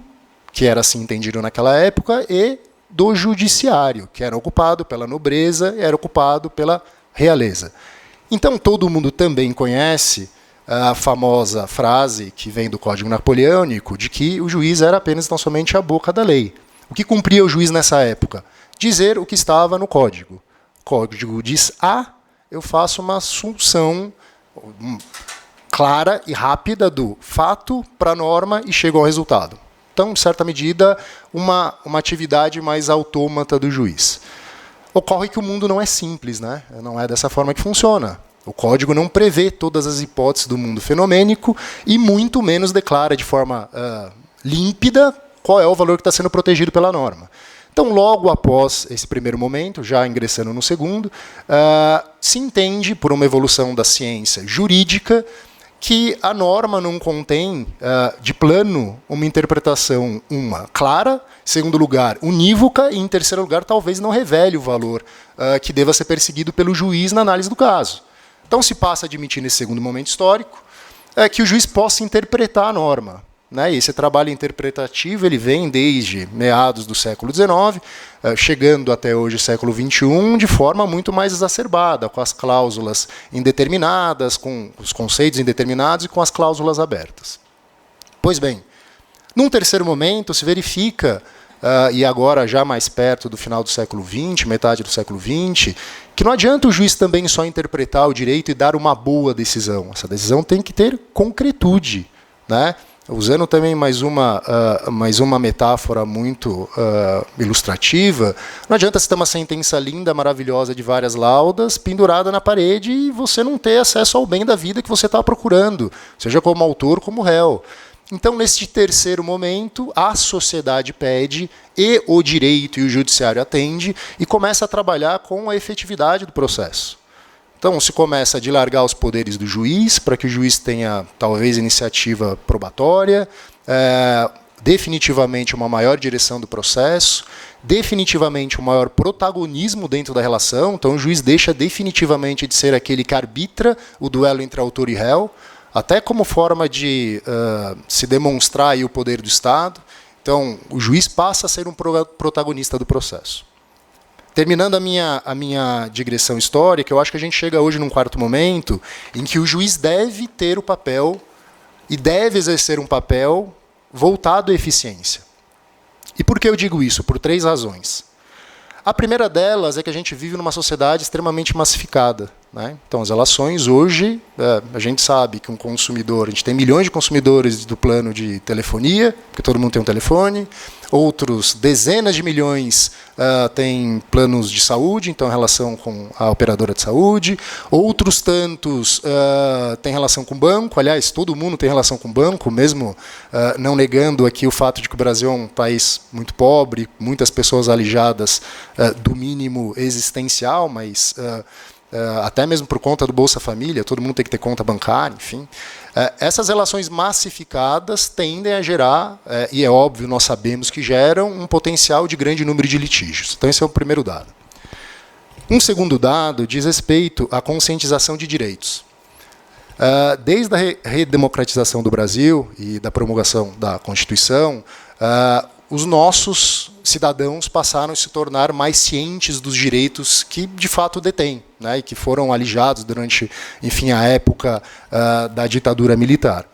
que era assim entendido naquela época, e do Judiciário, que era ocupado pela nobreza e era ocupado pela realeza. Então, todo mundo também conhece a famosa frase que vem do Código Napoleônico de que o juiz era apenas tão somente a boca da lei. O que cumpria o juiz nessa época? Dizer o que estava no código. O código diz A, eu faço uma assunção clara e rápida do fato para a norma e chego ao resultado. Então, em certa medida, uma atividade mais autômata do juiz. Ocorre que o mundo não é simples, né? Não é dessa forma que funciona. O código não prevê todas as hipóteses do mundo fenomênico e muito menos declara de forma límpida qual é o valor que está sendo protegido pela norma. Então, logo após esse primeiro momento, já ingressando no segundo, se entende, por uma evolução da ciência jurídica, que a norma não contém, de plano, uma interpretação, clara, em segundo lugar, unívoca, e em terceiro lugar, talvez não revele o valor que deva ser perseguido pelo juiz na análise do caso. Então, se passa a admitir, nesse segundo momento histórico, que o juiz possa interpretar a norma. Né? E esse trabalho interpretativo ele vem desde meados do século XIX, chegando até hoje, século XXI, de forma muito mais exacerbada, com as cláusulas indeterminadas, com os conceitos indeterminados e com as cláusulas abertas. Pois bem, num terceiro momento se verifica, e agora já mais perto do final do século XX, metade do século XX, que não adianta o juiz também só interpretar o direito e dar uma boa decisão. Essa decisão tem que ter concretude, né? Usando também mais uma metáfora muito ilustrativa, não adianta você ter uma sentença linda, maravilhosa, de várias laudas, pendurada na parede e você não ter acesso ao bem da vida que você está procurando, seja como autor, como réu. Então, nesse terceiro momento, a sociedade pede e o direito e o judiciário atende e começa a trabalhar com a efetividade do processo. Então, se começa a dilargar os poderes do juiz, para que o juiz tenha, talvez, iniciativa probatória, definitivamente uma maior direção do processo, definitivamente um maior protagonismo dentro da relação. Então, o juiz deixa definitivamente de ser aquele que arbitra o duelo entre autor e réu, até como forma de se demonstrar aí o poder do Estado. Então, o juiz passa a ser um protagonista do processo. Terminando a minha digressão histórica, eu acho que a gente chega hoje num quarto momento em que o juiz deve ter o papel e deve exercer um papel voltado à eficiência. E por que eu digo isso? Por 3 razões. A primeira delas é que a gente vive numa sociedade extremamente massificada, né? Então, as relações hoje, a gente sabe que um consumidor, a gente tem milhões de consumidores do plano de telefonia, porque todo mundo tem um telefone, outros dezenas de milhões têm planos de saúde, então, em relação com a operadora de saúde, outros tantos têm relação com o banco, aliás, todo mundo tem relação com o banco, mesmo não negando aqui o fato de que o Brasil é um país muito pobre, muitas pessoas alijadas do mínimo existencial, mas até mesmo por conta do Bolsa Família, todo mundo tem que ter conta bancária, enfim. Essas relações massificadas tendem a gerar, e é óbvio, nós sabemos que geram um potencial de grande número de litígios. Então, esse é o primeiro dado. Um segundo dado diz respeito à conscientização de direitos. Desde a redemocratização do Brasil e da promulgação da Constituição, os nossos cidadãos passaram a se tornar mais cientes dos direitos que, de fato, detêm, né, e que foram alijados durante, enfim, a época da ditadura militar.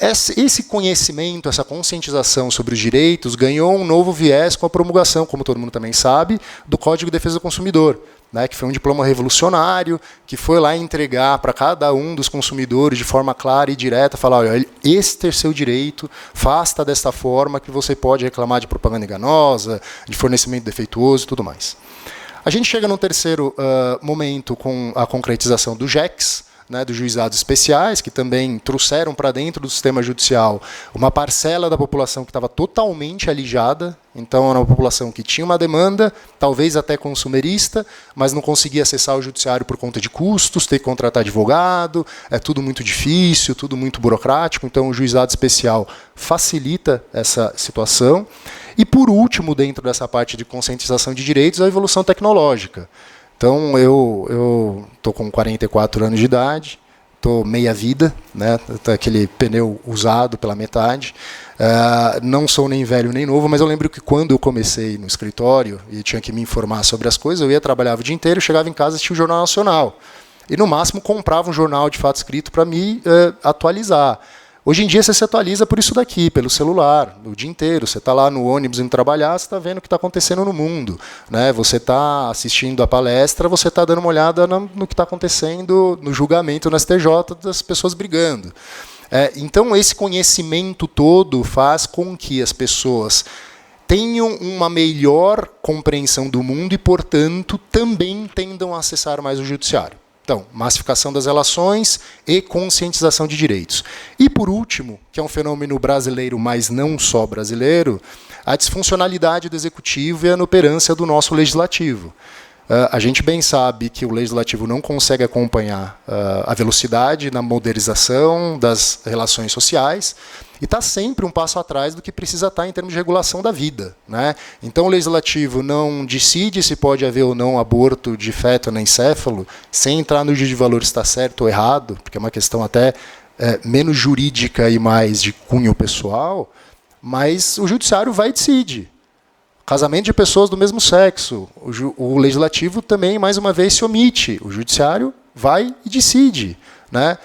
Esse conhecimento, essa conscientização sobre os direitos ganhou um novo viés com a promulgação, como todo mundo também sabe, do Código de Defesa do Consumidor, né, que foi um diploma revolucionário, que foi lá entregar para cada um dos consumidores de forma clara e direta, falar, olha, este é seu direito, faça desta forma que você pode reclamar de propaganda enganosa, de fornecimento defeituoso e tudo mais. A gente chega num terceiro momento com a concretização do GECS, né, dos juizados especiais, que também trouxeram para dentro do sistema judicial uma parcela da população que estava totalmente alijada. Então, era uma população que tinha uma demanda, talvez até consumerista, mas não conseguia acessar o judiciário por conta de custos, ter que contratar advogado, é tudo muito difícil, tudo muito burocrático. Então, o juizado especial facilita essa situação. E, por último, dentro dessa parte de conscientização de direitos, a evolução tecnológica. Então, eu estou com 44 anos de idade, estou meia vida, né, aquele pneu usado pela metade. Não sou nem velho nem novo, mas eu lembro que quando eu comecei no escritório e tinha que me informar sobre as coisas, eu ia trabalhar o dia inteiro, chegava em casa e assistia o Jornal Nacional. E, no máximo, comprava um jornal de fato escrito para me atualizar. Hoje em dia você se atualiza por isso daqui, pelo celular, o dia inteiro. Você está lá no ônibus indo trabalhar, você está vendo o que está acontecendo no mundo, né? Você está assistindo a palestra, você está dando uma olhada no que está acontecendo no julgamento no STJ das pessoas brigando. Então, esse conhecimento todo faz com que as pessoas tenham uma melhor compreensão do mundo e, portanto, também tendam a acessar mais o judiciário. Então, massificação das relações e conscientização de direitos. E, por último, que é um fenômeno brasileiro, mas não só brasileiro, a disfuncionalidade do executivo e a inoperância do nosso legislativo. A gente bem sabe que o legislativo não consegue acompanhar a velocidade na modernização das relações sociais e está sempre um passo atrás do que precisa estar em termos de regulação da vida, né? Então, o legislativo não decide se pode haver ou não aborto de feto anencéfalo, sem entrar no juízo de valor se está certo ou errado, porque é uma questão até menos jurídica e mais de cunho pessoal, mas o judiciário vai e decide. Casamento de pessoas do mesmo sexo. O legislativo também, mais uma vez, se omite. O judiciário vai e decide, né?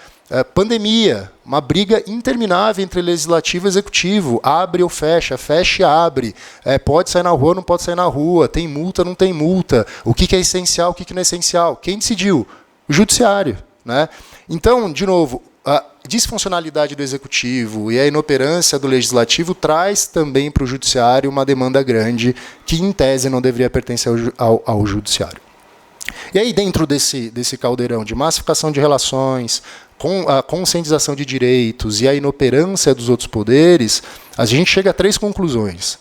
Pandemia, uma briga interminável entre legislativo e executivo. Abre ou fecha e abre. Pode sair na rua, não pode sair na rua. Tem multa, não tem multa. O que é essencial, o que não é essencial. Quem decidiu? O judiciário, né? Então, de novo, a disfuncionalidade do executivo e a inoperância do legislativo traz também para o judiciário uma demanda grande que, em tese, não deveria pertencer ao judiciário. E aí, dentro desse caldeirão de massificação de relações, com a conscientização de direitos e a inoperância dos outros poderes, a gente chega a 3 conclusões.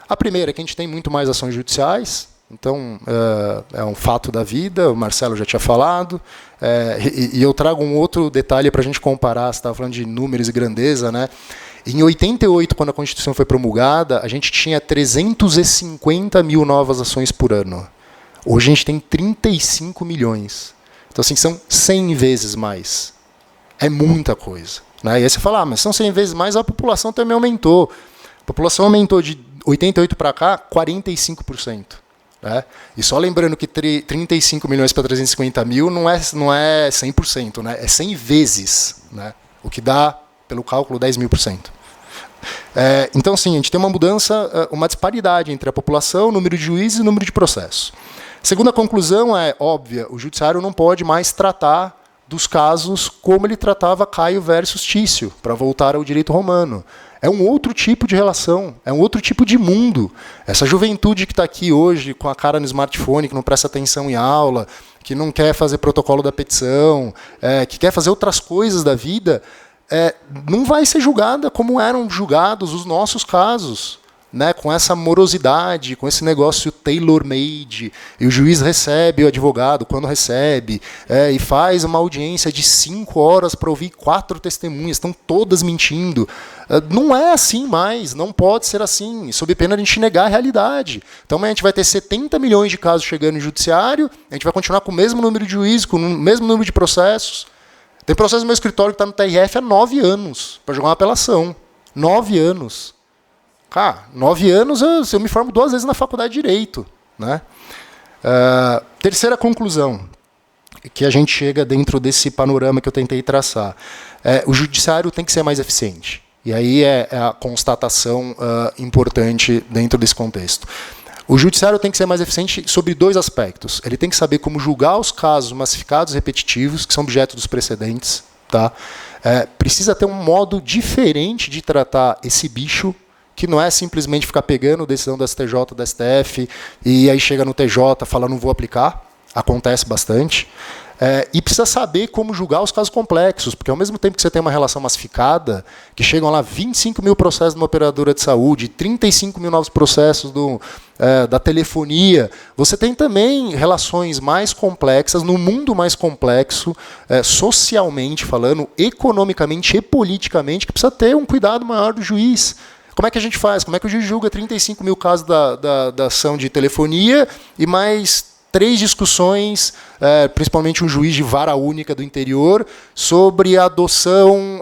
A primeira é que a gente tem muito mais ações judiciais. Então, é um fato da vida, o Marcelo já tinha falado, e eu trago um outro detalhe para a gente comparar, você estava falando de números e grandeza, né? Em 88, quando a Constituição foi promulgada, a gente tinha 350 mil novas ações por ano. Hoje a gente tem 35 milhões. Então, assim, são 100 vezes mais. É muita coisa, né? E aí você fala, mas são 100 vezes mais, a população também aumentou. A população aumentou de 88 para cá, 45%. Né? E só lembrando que 35 milhões para 350 mil não é 100%, né? É 100 vezes, né? O que dá, pelo cálculo, 10.000%. Então, sim, a gente tem uma mudança, uma disparidade entre a população, o número de juízes e o número de processos. Segunda conclusão é óbvia, o judiciário não pode mais tratar dos casos como ele tratava Caio versus Tício, para voltar ao direito romano. É um outro tipo de relação, é um outro tipo de mundo. Essa juventude que está aqui hoje com a cara no smartphone, que não presta atenção em aula, que não quer fazer protocolo da petição, que quer fazer outras coisas da vida, não vai ser julgada como eram julgados os nossos casos, né, com essa morosidade, com esse negócio tailor-made, e o juiz recebe o advogado quando recebe, e faz uma audiência de 5 horas para ouvir 4 testemunhas, estão todas mentindo. Não é assim mais, não pode ser assim, sob pena de a gente negar a realidade. Então a gente vai ter 70 milhões de casos chegando em judiciário, a gente vai continuar com o mesmo número de juízes, com o mesmo número de processos. Tem processo no meu escritório que está no TRF há 9 anos, para jogar uma apelação. 9 anos. Cara, 9 anos eu me formo 2 vezes na faculdade de Direito, né? Terceira conclusão, que a gente chega dentro desse panorama que eu tentei traçar. O judiciário tem que ser mais eficiente. E aí é a constatação importante dentro desse contexto. O judiciário tem que ser mais eficiente sobre 2 aspectos. Ele tem que saber como julgar os casos massificados e repetitivos, que são objeto dos precedentes. Tá? Precisa ter um modo diferente de tratar esse bicho, que não é simplesmente ficar pegando decisão do STJ, do STF, e aí chega no TJ e fala, não vou aplicar. Acontece bastante. E precisa saber como julgar os casos complexos, porque ao mesmo tempo que você tem uma relação massificada, que chegam lá 25 mil processos de uma operadora de saúde, 35 mil novos processos da telefonia, você tem também relações mais complexas, no mundo mais complexo, socialmente falando, economicamente e politicamente, que precisa ter um cuidado maior do juiz. Como é que a gente faz? Como é que o juiz julga 35 mil casos da ação de telefonia e mais 3 discussões, principalmente um juiz de vara única do interior, sobre a adoção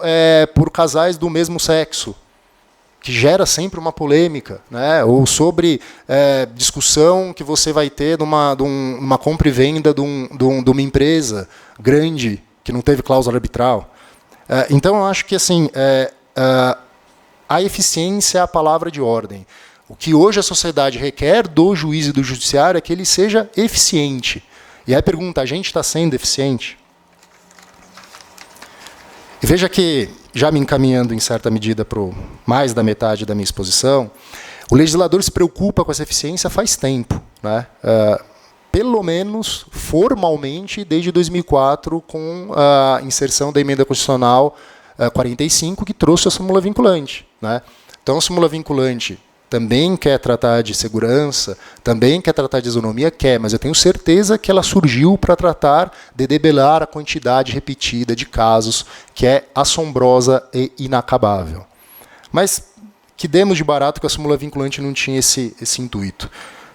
por casais do mesmo sexo, que gera sempre uma polêmica, né? Ou sobre discussão que você vai ter numa compra e venda de uma empresa grande, que não teve cláusula arbitral. Então, eu acho que assim, a eficiência é a palavra de ordem. O que hoje a sociedade requer do juiz e do judiciário é que ele seja eficiente. E aí a pergunta, a gente está sendo eficiente? E veja que, já me encaminhando em certa medida para mais da metade da minha exposição, o legislador se preocupa com essa eficiência faz tempo, né? Pelo menos formalmente desde 2004, com a inserção da emenda constitucional 45, que trouxe a súmula vinculante, né? Então, a súmula vinculante também quer tratar de segurança, também quer tratar de isonomia, mas eu tenho certeza que ela surgiu para tratar de debelar a quantidade repetida de casos, que é assombrosa e inacabável. Mas que demos de barato que a súmula vinculante não tinha esse intuito.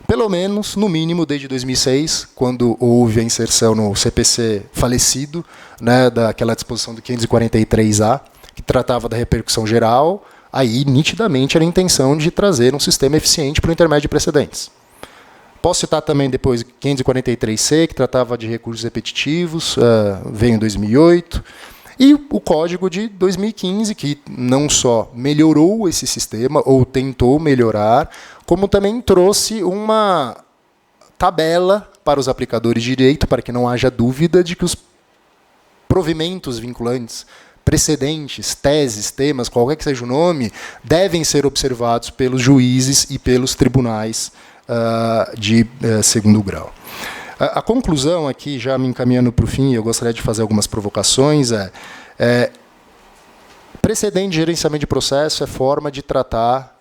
Pelo menos, no mínimo, desde 2006, quando houve a inserção no CPC falecido, né, daquela disposição do 543A, que tratava da repercussão geral. Aí, nitidamente, era a intenção de trazer um sistema eficiente por intermédio de precedentes. Posso citar também depois 543C, que tratava de recursos repetitivos, veio em 2008, e o Código de 2015, que não só melhorou esse sistema, ou tentou melhorar, como também trouxe uma tabela para os aplicadores de direito, para que não haja dúvida de que os provimentos vinculantes, precedentes, teses, temas, qualquer que seja o nome, devem ser observados pelos juízes e pelos tribunais de segundo grau. A conclusão aqui, já me encaminhando para o fim, eu gostaria de fazer algumas provocações, precedente de gerenciamento de processo é forma de tratar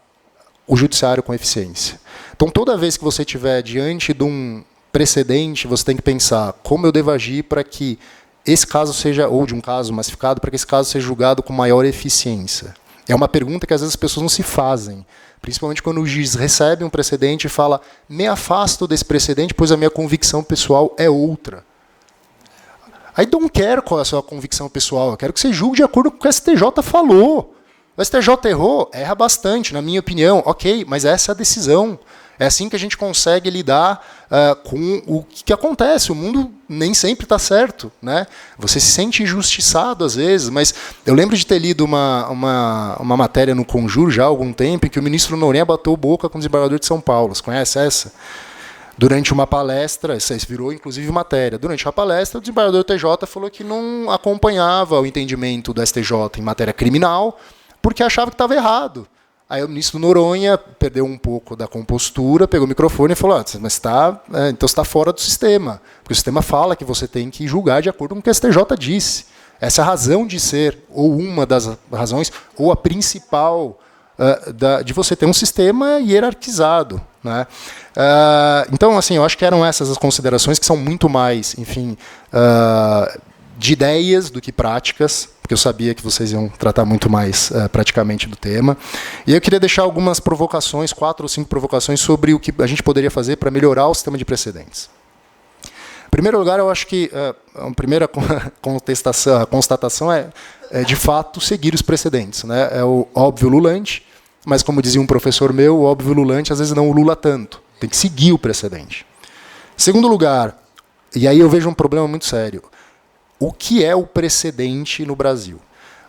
o judiciário com eficiência. Então, toda vez que você estiver diante de um precedente, você tem que pensar como eu devo agir para que esse caso seja, ou de um caso massificado, para que esse caso seja julgado com maior eficiência. É uma pergunta que às vezes as pessoas não se fazem, principalmente quando o juiz recebe um precedente e fala, me afasto desse precedente, pois a minha convicção pessoal é outra. I don't care qual é a sua convicção pessoal, eu quero que você julgue de acordo com o que o STJ falou. O STJ errou? Erra bastante, na minha opinião. Ok, mas essa é a decisão. É assim que a gente consegue lidar com o que acontece. O mundo nem sempre está certo, né? Você se sente injustiçado às vezes, mas eu lembro de ter lido uma matéria no Conjur já há algum tempo, em que o ministro Noronha bateu boca com o desembargador de São Paulo. Você conhece essa? Durante uma palestra, isso virou inclusive matéria, durante uma palestra, o desembargador TJ falou que não acompanhava o entendimento do STJ em matéria criminal, porque achava que estava errado. Aí o ministro Noronha perdeu um pouco da compostura, pegou o microfone e falou, mas então você está fora do sistema, porque o sistema fala que você tem que julgar de acordo com o que o STJ disse. Essa é a razão de ser, ou uma das razões, ou a principal de você ter um sistema hierarquizado, né? Então, assim, eu acho que eram essas as considerações, que são muito mais, enfim, de ideias do que práticas, porque eu sabia que vocês iam tratar muito mais praticamente do tema. E eu queria deixar algumas provocações, 4 ou 5 provocações, sobre o que a gente poderia fazer para melhorar o sistema de precedentes. Em primeiro lugar, eu acho que a primeira constatação é, de fato, seguir os precedentes, né? É o óbvio lulante, mas, como dizia um professor meu, o óbvio lulante às vezes não lula tanto. Tem que seguir o precedente. Em segundo lugar, e aí eu vejo um problema muito sério, o que é o precedente no Brasil?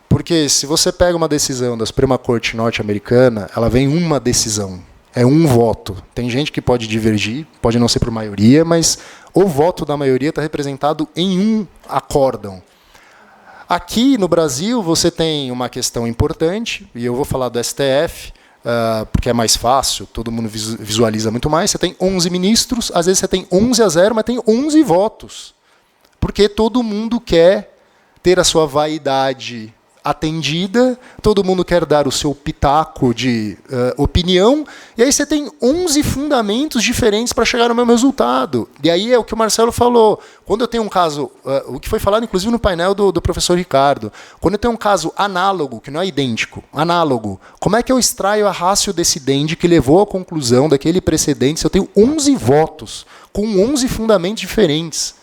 Porque se você pega uma decisão da Suprema Corte norte-americana, ela vem uma decisão, é um voto. Tem gente que pode divergir, pode não ser por maioria, mas o voto da maioria está representado em um acórdão. Aqui no Brasil você tem uma questão importante, e eu vou falar do STF, porque é mais fácil, todo mundo visualiza muito mais. Você tem 11 ministros, às vezes você tem 11-0, mas tem 11 votos. Porque todo mundo quer ter a sua vaidade atendida, todo mundo quer dar o seu pitaco de opinião, e aí você tem 11 fundamentos diferentes para chegar no mesmo resultado. E aí é o que o Marcelo falou. Quando eu tenho um caso, o que foi falado inclusive no painel do professor Ricardo, quando eu tenho um caso análogo, que não é idêntico, análogo, como é que eu extraio a ratio decidendi que levou à conclusão daquele precedente se eu tenho 11 votos, com 11 fundamentos diferentes?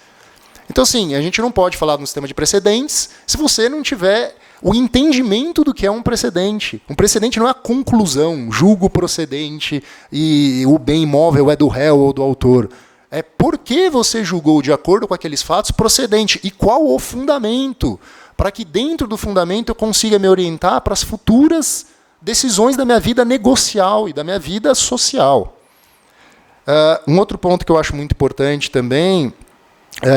Então, assim, a gente não pode falar no sistema de precedentes se você não tiver o entendimento do que é um precedente. Um precedente não é a conclusão, julgo procedente e o bem imóvel é do réu ou do autor. É por que você julgou de acordo com aqueles fatos procedente e qual o fundamento, para que dentro do fundamento eu consiga me orientar para as futuras decisões da minha vida negocial e da minha vida social. Um outro ponto que eu acho muito importante também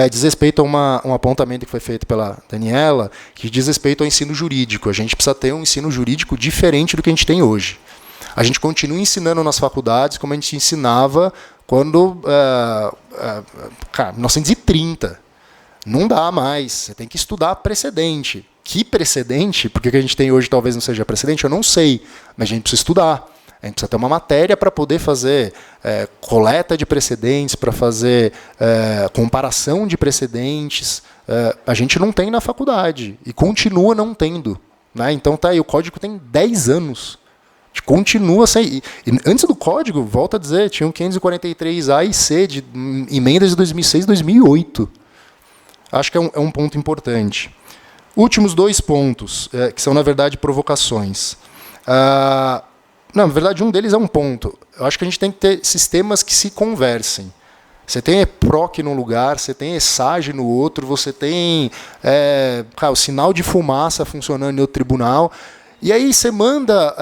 diz respeito a um apontamento que foi feito pela Daniela, que diz respeito ao ensino jurídico. A gente precisa ter um ensino jurídico diferente do que a gente tem hoje. A gente continua ensinando nas faculdades como a gente ensinava quando, 1930. Não dá mais. Você tem que estudar precedente. Que precedente? Porque o que a gente tem hoje talvez não seja precedente, eu não sei. Mas a gente precisa estudar. A gente precisa ter uma matéria para poder fazer coleta de precedentes, para fazer comparação de precedentes. A gente não tem na faculdade e continua não tendo. Né? Então tá aí, o código tem 10 anos. A gente continua sem. E antes do código, volto a dizer, tinham 543A e C de emendas de 2006 e 2008. Acho que é um ponto importante. Últimos 2 pontos, que são, na verdade, provocações. Não, na verdade, um deles é um ponto. Eu acho que a gente tem que ter sistemas que se conversem. Você tem EPROC num lugar, você tem ESAGE no outro, você tem o sinal de fumaça funcionando no tribunal. E aí você manda...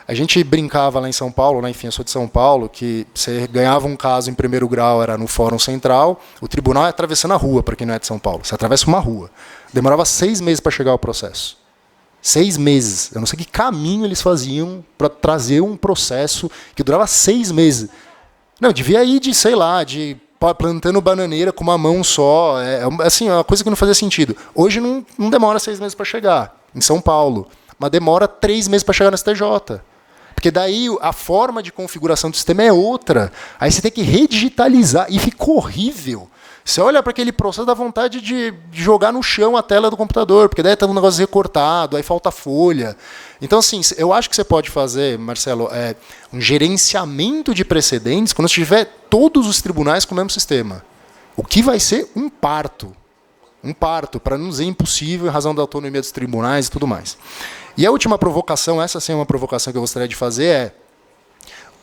A gente brincava lá em São Paulo, né, enfim, eu sou de São Paulo, que você ganhava um caso em primeiro grau, era no Fórum Central, o tribunal é atravessando a rua, para quem não é de São Paulo. Você atravessa uma rua. Demorava 6 meses para chegar ao processo. 6 meses. Eu não sei que caminho eles faziam para trazer um processo que durava 6 meses. Não, devia ir de, sei lá, de plantando bananeira com uma mão só. Assim, é uma coisa que não fazia sentido. Hoje não demora 6 meses para chegar, em São Paulo. Mas demora 3 meses para chegar no STJ. Porque daí a forma de configuração do sistema é outra. Aí você tem que redigitalizar. E ficou horrível. Você olha para aquele processo, dá vontade de jogar no chão a tela do computador, porque daí está um negócio recortado, aí falta folha. Então, assim, eu acho que você pode fazer, Marcelo, um gerenciamento de precedentes quando você tiver todos os tribunais com o mesmo sistema. O que vai ser um parto. Um parto, para não dizer impossível, em razão da autonomia dos tribunais e tudo mais. E a última provocação, essa sim é uma provocação que eu gostaria de fazer,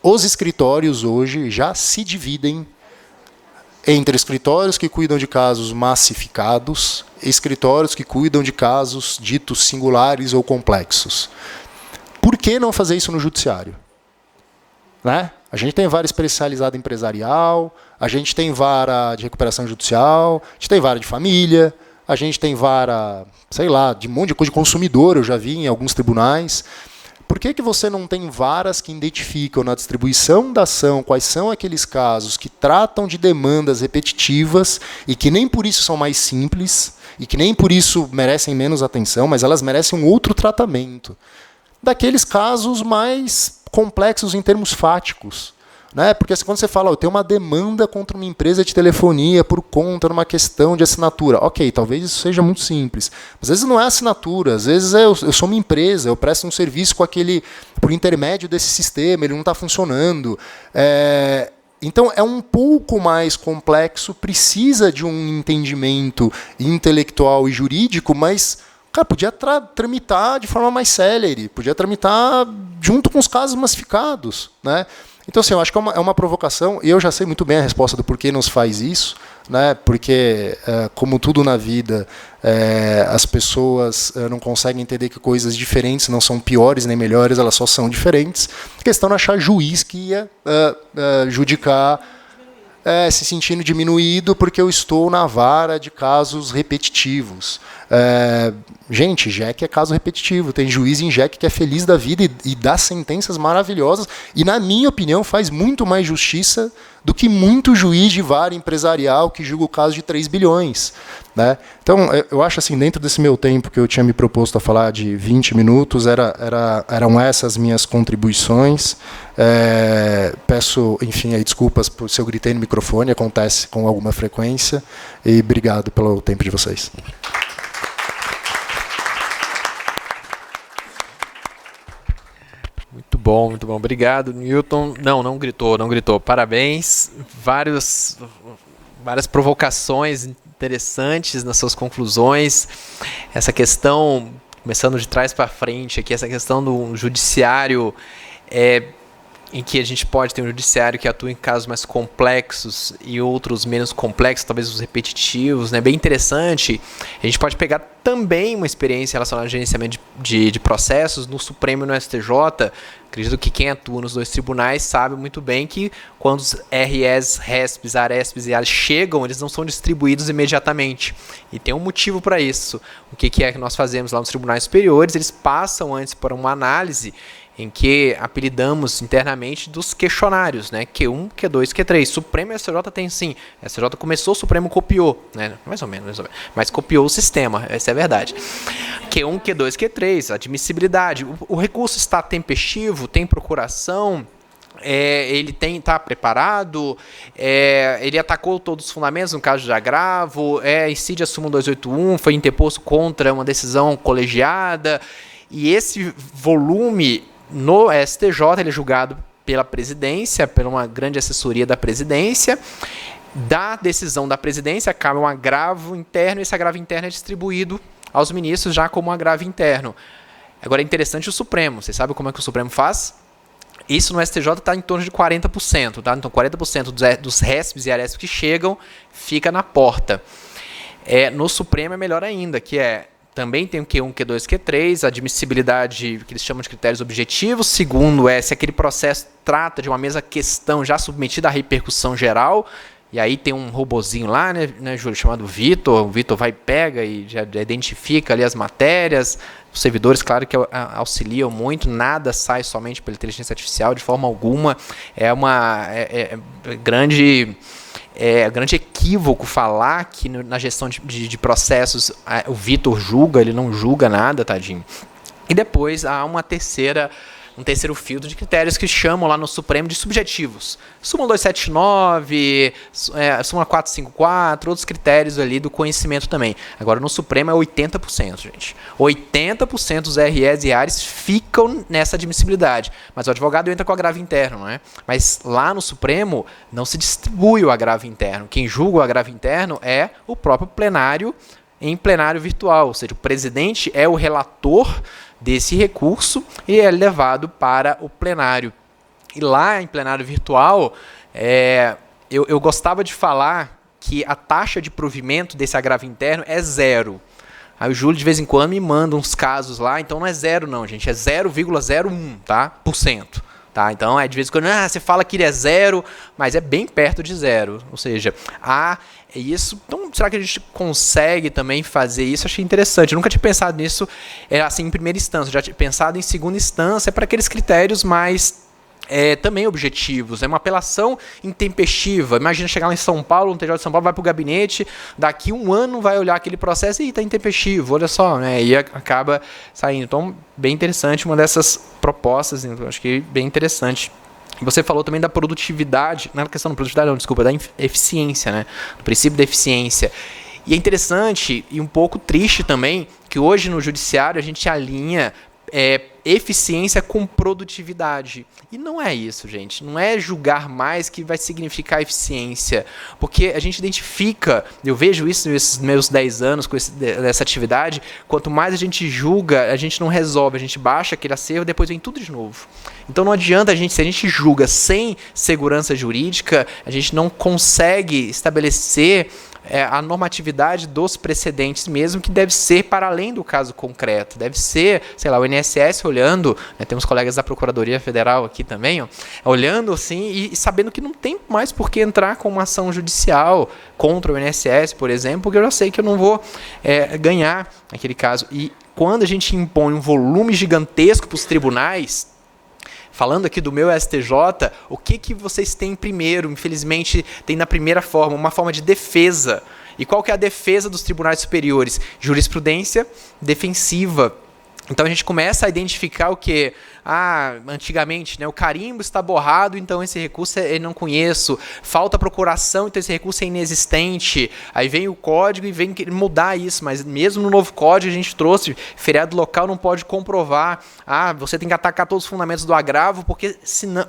os escritórios hoje já se dividem entre escritórios que cuidam de casos massificados e escritórios que cuidam de casos ditos singulares ou complexos. Por que não fazer isso no judiciário? Né? A gente tem vara especializada empresarial, a gente tem vara de recuperação judicial, a gente tem vara de família, a gente tem vara, sei lá, de um monte de coisa de consumidor, eu já vi em alguns tribunais. Por que você não tem varas que identificam na distribuição da ação quais são aqueles casos que tratam de demandas repetitivas e que nem por isso são mais simples e que nem por isso merecem menos atenção, mas elas merecem um outro tratamento? Daqueles casos mais complexos em termos fáticos. Né? Porque quando você fala, eu tenho uma demanda contra uma empresa de telefonia por conta de uma questão de assinatura. Ok, talvez isso seja muito simples. Mas às vezes não é assinatura, às vezes eu sou uma empresa, eu presto um serviço por intermédio desse sistema, ele não está funcionando. Então é um pouco mais complexo, precisa de um entendimento intelectual e jurídico, mas podia tramitar de forma mais célere, podia tramitar junto com os casos massificados. Né? Então, assim, eu acho que é uma provocação, e eu já sei muito bem a resposta do porquê nos faz isso, né? Porque, como tudo na vida, as pessoas não conseguem entender que coisas diferentes não são piores nem melhores, elas só são diferentes. A questão é achar juiz que ia judicar se sentindo diminuído porque eu estou na vara de casos repetitivos. Gente, JEC é caso repetitivo. Tem juiz em JEC que é feliz da vida e dá sentenças maravilhosas e, na minha opinião, faz muito mais justiça do que muito juiz de vara empresarial que julga o caso de 3 bilhões. Né? Então, eu acho assim, dentro desse meu tempo que eu tinha me proposto a falar de 20 minutos, eram essas minhas contribuições. Peço, enfim, aí, desculpas se eu gritei no microfone, acontece com alguma frequência, e obrigado pelo tempo de vocês. Muito bom, muito bom. Obrigado, Newton. Não gritou. Parabéns. Várias provocações interessantes nas suas conclusões. Essa questão, começando de trás para frente aqui, essa questão do judiciário, em que a gente pode ter um judiciário que atua em casos mais complexos e outros menos complexos, talvez os repetitivos, né? Bem interessante. A gente pode pegar também uma experiência relacionada ao gerenciamento de processos no Supremo e no STJ. Acredito que quem atua nos 2 tribunais sabe muito bem que quando os REs, RESPs, ARESPs e ARES chegam, eles não são distribuídos imediatamente. E tem um motivo para isso. O que é que nós fazemos lá nos tribunais superiores? Eles passam antes por uma análise em que apelidamos internamente dos questionários, né? Q1, Q2, Q3. Supremo e STJ tem sim. STJ começou, o Supremo copiou, né? Mais ou menos. Mas copiou o sistema, essa é a verdade. Q1, Q2, Q3, admissibilidade. O recurso está tempestivo, tem procuração, ele está preparado, ele atacou todos os fundamentos no caso de agravo, incide a súmula 281, foi interposto contra uma decisão colegiada, e esse volume no STJ ele é julgado pela presidência, por uma grande assessoria da presidência. Da decisão da presidência cabe um agravo interno, e esse agravo interno é distribuído aos ministros já como um agravo interno. Agora é interessante o Supremo. Você sabe como é que o Supremo faz? Isso no STJ está em torno de 40%. Tá? Então 40% dos RESPs e ARESPs que chegam fica na porta. No Supremo é melhor ainda, que também tem o Q1, Q2, Q3, admissibilidade, que eles chamam de critérios objetivos. Segundo se aquele processo trata de uma mesma questão já submetida à repercussão geral. E aí tem um robozinho lá, né, Júlio, chamado Vitor. O Vitor vai, pega e já identifica ali as matérias. Os servidores, claro, que auxiliam muito. Nada sai somente pela inteligência artificial, de forma alguma. É grande equívoco falar que na gestão de processos o Vitor julga, ele não julga nada, tadinho. E depois há um terceiro filtro de critérios que chamam lá no Supremo de subjetivos. Súmula 279, súmula 454, outros critérios ali do conhecimento também. Agora no Supremo é 80%, gente. 80% dos REs e ARES ficam nessa admissibilidade. Mas o advogado entra com o agravo interno, não é? Mas lá no Supremo não se distribui o agravo interno. Quem julga o agravo interno é o próprio plenário, em plenário virtual. Ou seja, o presidente é o relator desse recurso e é levado para o plenário. E lá em plenário virtual, eu gostava de falar que a taxa de provimento desse agravo interno é 0. Aí o Júlio de vez em quando me manda uns casos lá, então não é 0 não, gente, é 0,01, tá? %. Tá? Então, de vez em quando, você fala que ele é 0, mas é bem perto de 0. Ou seja, isso. Então, será que a gente consegue também fazer isso? Achei interessante. Eu nunca tinha pensado nisso assim em primeira instância. Já tinha pensado em segunda instância para aqueles critérios mais também objetivos. É uma apelação intempestiva. Imagina chegar lá em São Paulo, no TJ de São Paulo, vai para o gabinete, daqui um ano vai olhar aquele processo e está intempestivo, olha só, né? E acaba saindo. Então, bem interessante, uma dessas propostas, então, acho que bem interessante. Você falou também da produtividade, não é questão da produtividade, não, desculpa, da eficiência, né? Do princípio da eficiência. E é interessante e um pouco triste também que hoje no judiciário a gente alinha eficiência com produtividade. E não é isso, gente. Não é julgar mais que vai significar eficiência. Porque a gente identifica, eu vejo isso nesses meus 10 anos com essa atividade, quanto mais a gente julga, a gente não resolve, a gente baixa aquele acervo, depois vem tudo de novo. Então não adianta se a gente julga sem segurança jurídica, a gente não consegue estabelecer a normatividade dos precedentes mesmo, que deve ser para além do caso concreto. Deve ser, sei lá, o INSS olhando, né, temos colegas da Procuradoria Federal aqui também, olhando assim e sabendo que não tem mais por que entrar com uma ação judicial contra o INSS, por exemplo, porque eu já sei que eu não vou ganhar naquele caso. E quando a gente impõe um volume gigantesco para os tribunais, falando aqui do meu STJ, o que vocês têm primeiro? Infelizmente, tem na primeira forma, uma forma de defesa. E qual que é a defesa dos tribunais superiores? Jurisprudência defensiva. Então a gente começa a identificar o que? Antigamente, né, o carimbo está borrado, então esse recurso eu não conheço. Falta procuração, então esse recurso é inexistente. Aí vem o código e vem mudar isso, mas mesmo no novo código a gente trouxe, feriado local não pode comprovar. Você tem que atacar todos os fundamentos do agravo, porque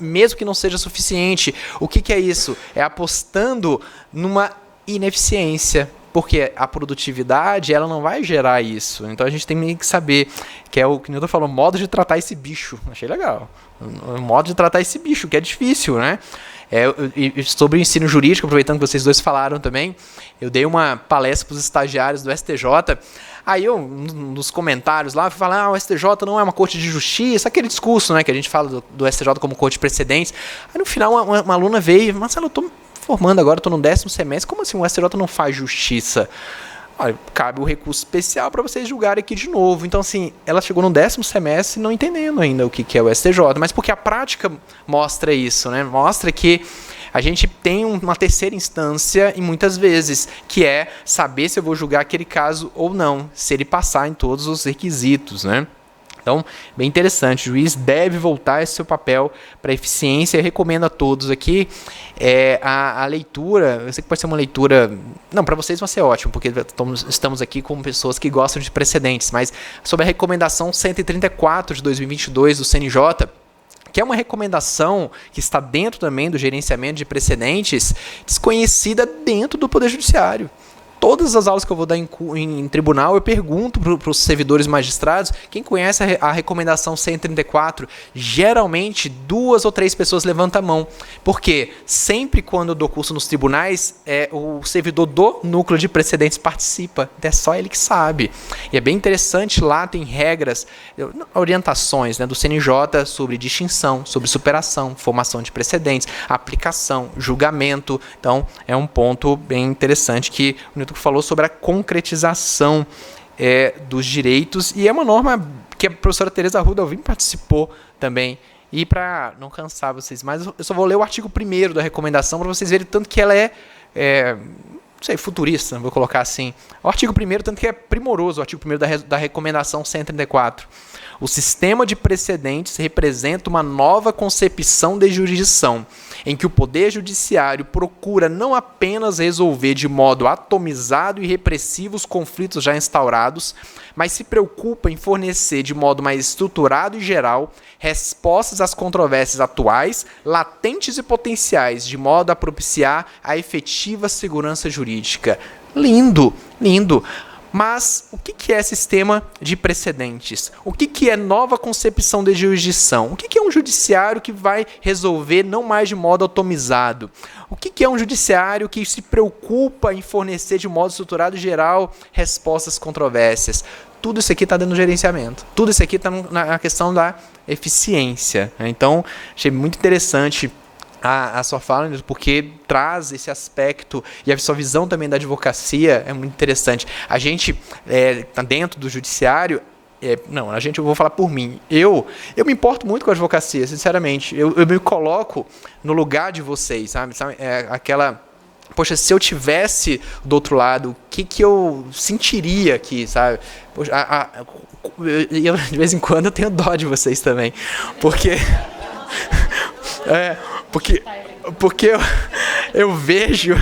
mesmo que não seja suficiente. O que é isso? É apostando numa ineficiência. Porque a produtividade, ela não vai gerar isso. Então a gente tem que saber, que é o que o Newton falou, modo de tratar esse bicho. Achei legal. O modo de tratar esse bicho, que é difícil, né? Sobre o ensino jurídico, aproveitando que vocês dois falaram também, eu dei uma palestra para os estagiários do STJ. Aí nos comentários lá, falar, o STJ não é uma corte de justiça, aquele discurso, né, que a gente fala do STJ como corte de precedentes. Aí no final uma aluna veio, Marcelo, eu tô formando agora, estou no 10º semestre, como assim o STJ não faz justiça? Olha, cabe o recurso especial para vocês julgarem aqui de novo. Então, assim, ela chegou no 10º semestre não entendendo ainda o que é o STJ, mas porque a prática mostra isso, né? Mostra que a gente tem uma terceira instância, e muitas vezes, que é saber se eu vou julgar aquele caso ou não, se ele passar em todos os requisitos, né? Então, bem interessante, o juiz deve voltar esse seu papel para eficiência. Eu recomendo a todos aqui a leitura. Eu sei que pode ser uma leitura... Não, para vocês vai ser ótimo, porque estamos aqui com pessoas que gostam de precedentes, mas sobre a recomendação 134 de 2022 do CNJ, que é uma recomendação que está dentro também do gerenciamento de precedentes, desconhecida dentro do Poder Judiciário. Todas as aulas que eu vou dar em tribunal, eu pergunto para os servidores magistrados, quem conhece a recomendação 134, geralmente 2 ou 3 pessoas levantam a mão. Porque sempre quando eu dou curso nos tribunais, o servidor do núcleo de precedentes participa. É só ele que sabe. E é bem interessante, lá tem regras, orientações, né, do CNJ sobre distinção, sobre superação, formação de precedentes, aplicação, julgamento. Então, é um ponto bem interessante que o Newton falou sobre a concretização dos direitos, e é uma norma que a professora Tereza Arruda Alvim participou também. E para não cansar vocês mais, eu só vou ler o artigo 1º da recomendação para vocês verem tanto que ela não sei, futurista, vou colocar assim. O artigo 1º, tanto que é primoroso, o artigo 1º da recomendação 134. O sistema de precedentes representa uma nova concepção de jurisdição, em que o Poder Judiciário procura não apenas resolver de modo atomizado e repressivo os conflitos já instaurados, mas se preocupa em fornecer de modo mais estruturado e geral respostas às controvérsias atuais, latentes e potenciais, de modo a propiciar a efetiva segurança jurídica. Lindo, lindo. Mas o que é sistema de precedentes? O que é nova concepção de jurisdição? O que é um judiciário que vai resolver não mais de modo atomizado? O que é um judiciário que se preocupa em fornecer de modo estruturado e geral respostas às controvérsias? Tudo isso aqui está dentro do gerenciamento. Tudo isso aqui está na questão da eficiência. Então, achei muito interessante a sua fala, porque traz esse aspecto, e a sua visão também da advocacia é muito interessante. A gente, dentro do judiciário, eu vou falar por mim, eu me importo muito com a advocacia, sinceramente. Eu me coloco no lugar de vocês, sabe? Poxa, se eu tivesse do outro lado, o que eu sentiria aqui, sabe? Poxa, eu, de vez em quando eu tenho dó de vocês também, porque... Porque eu vejo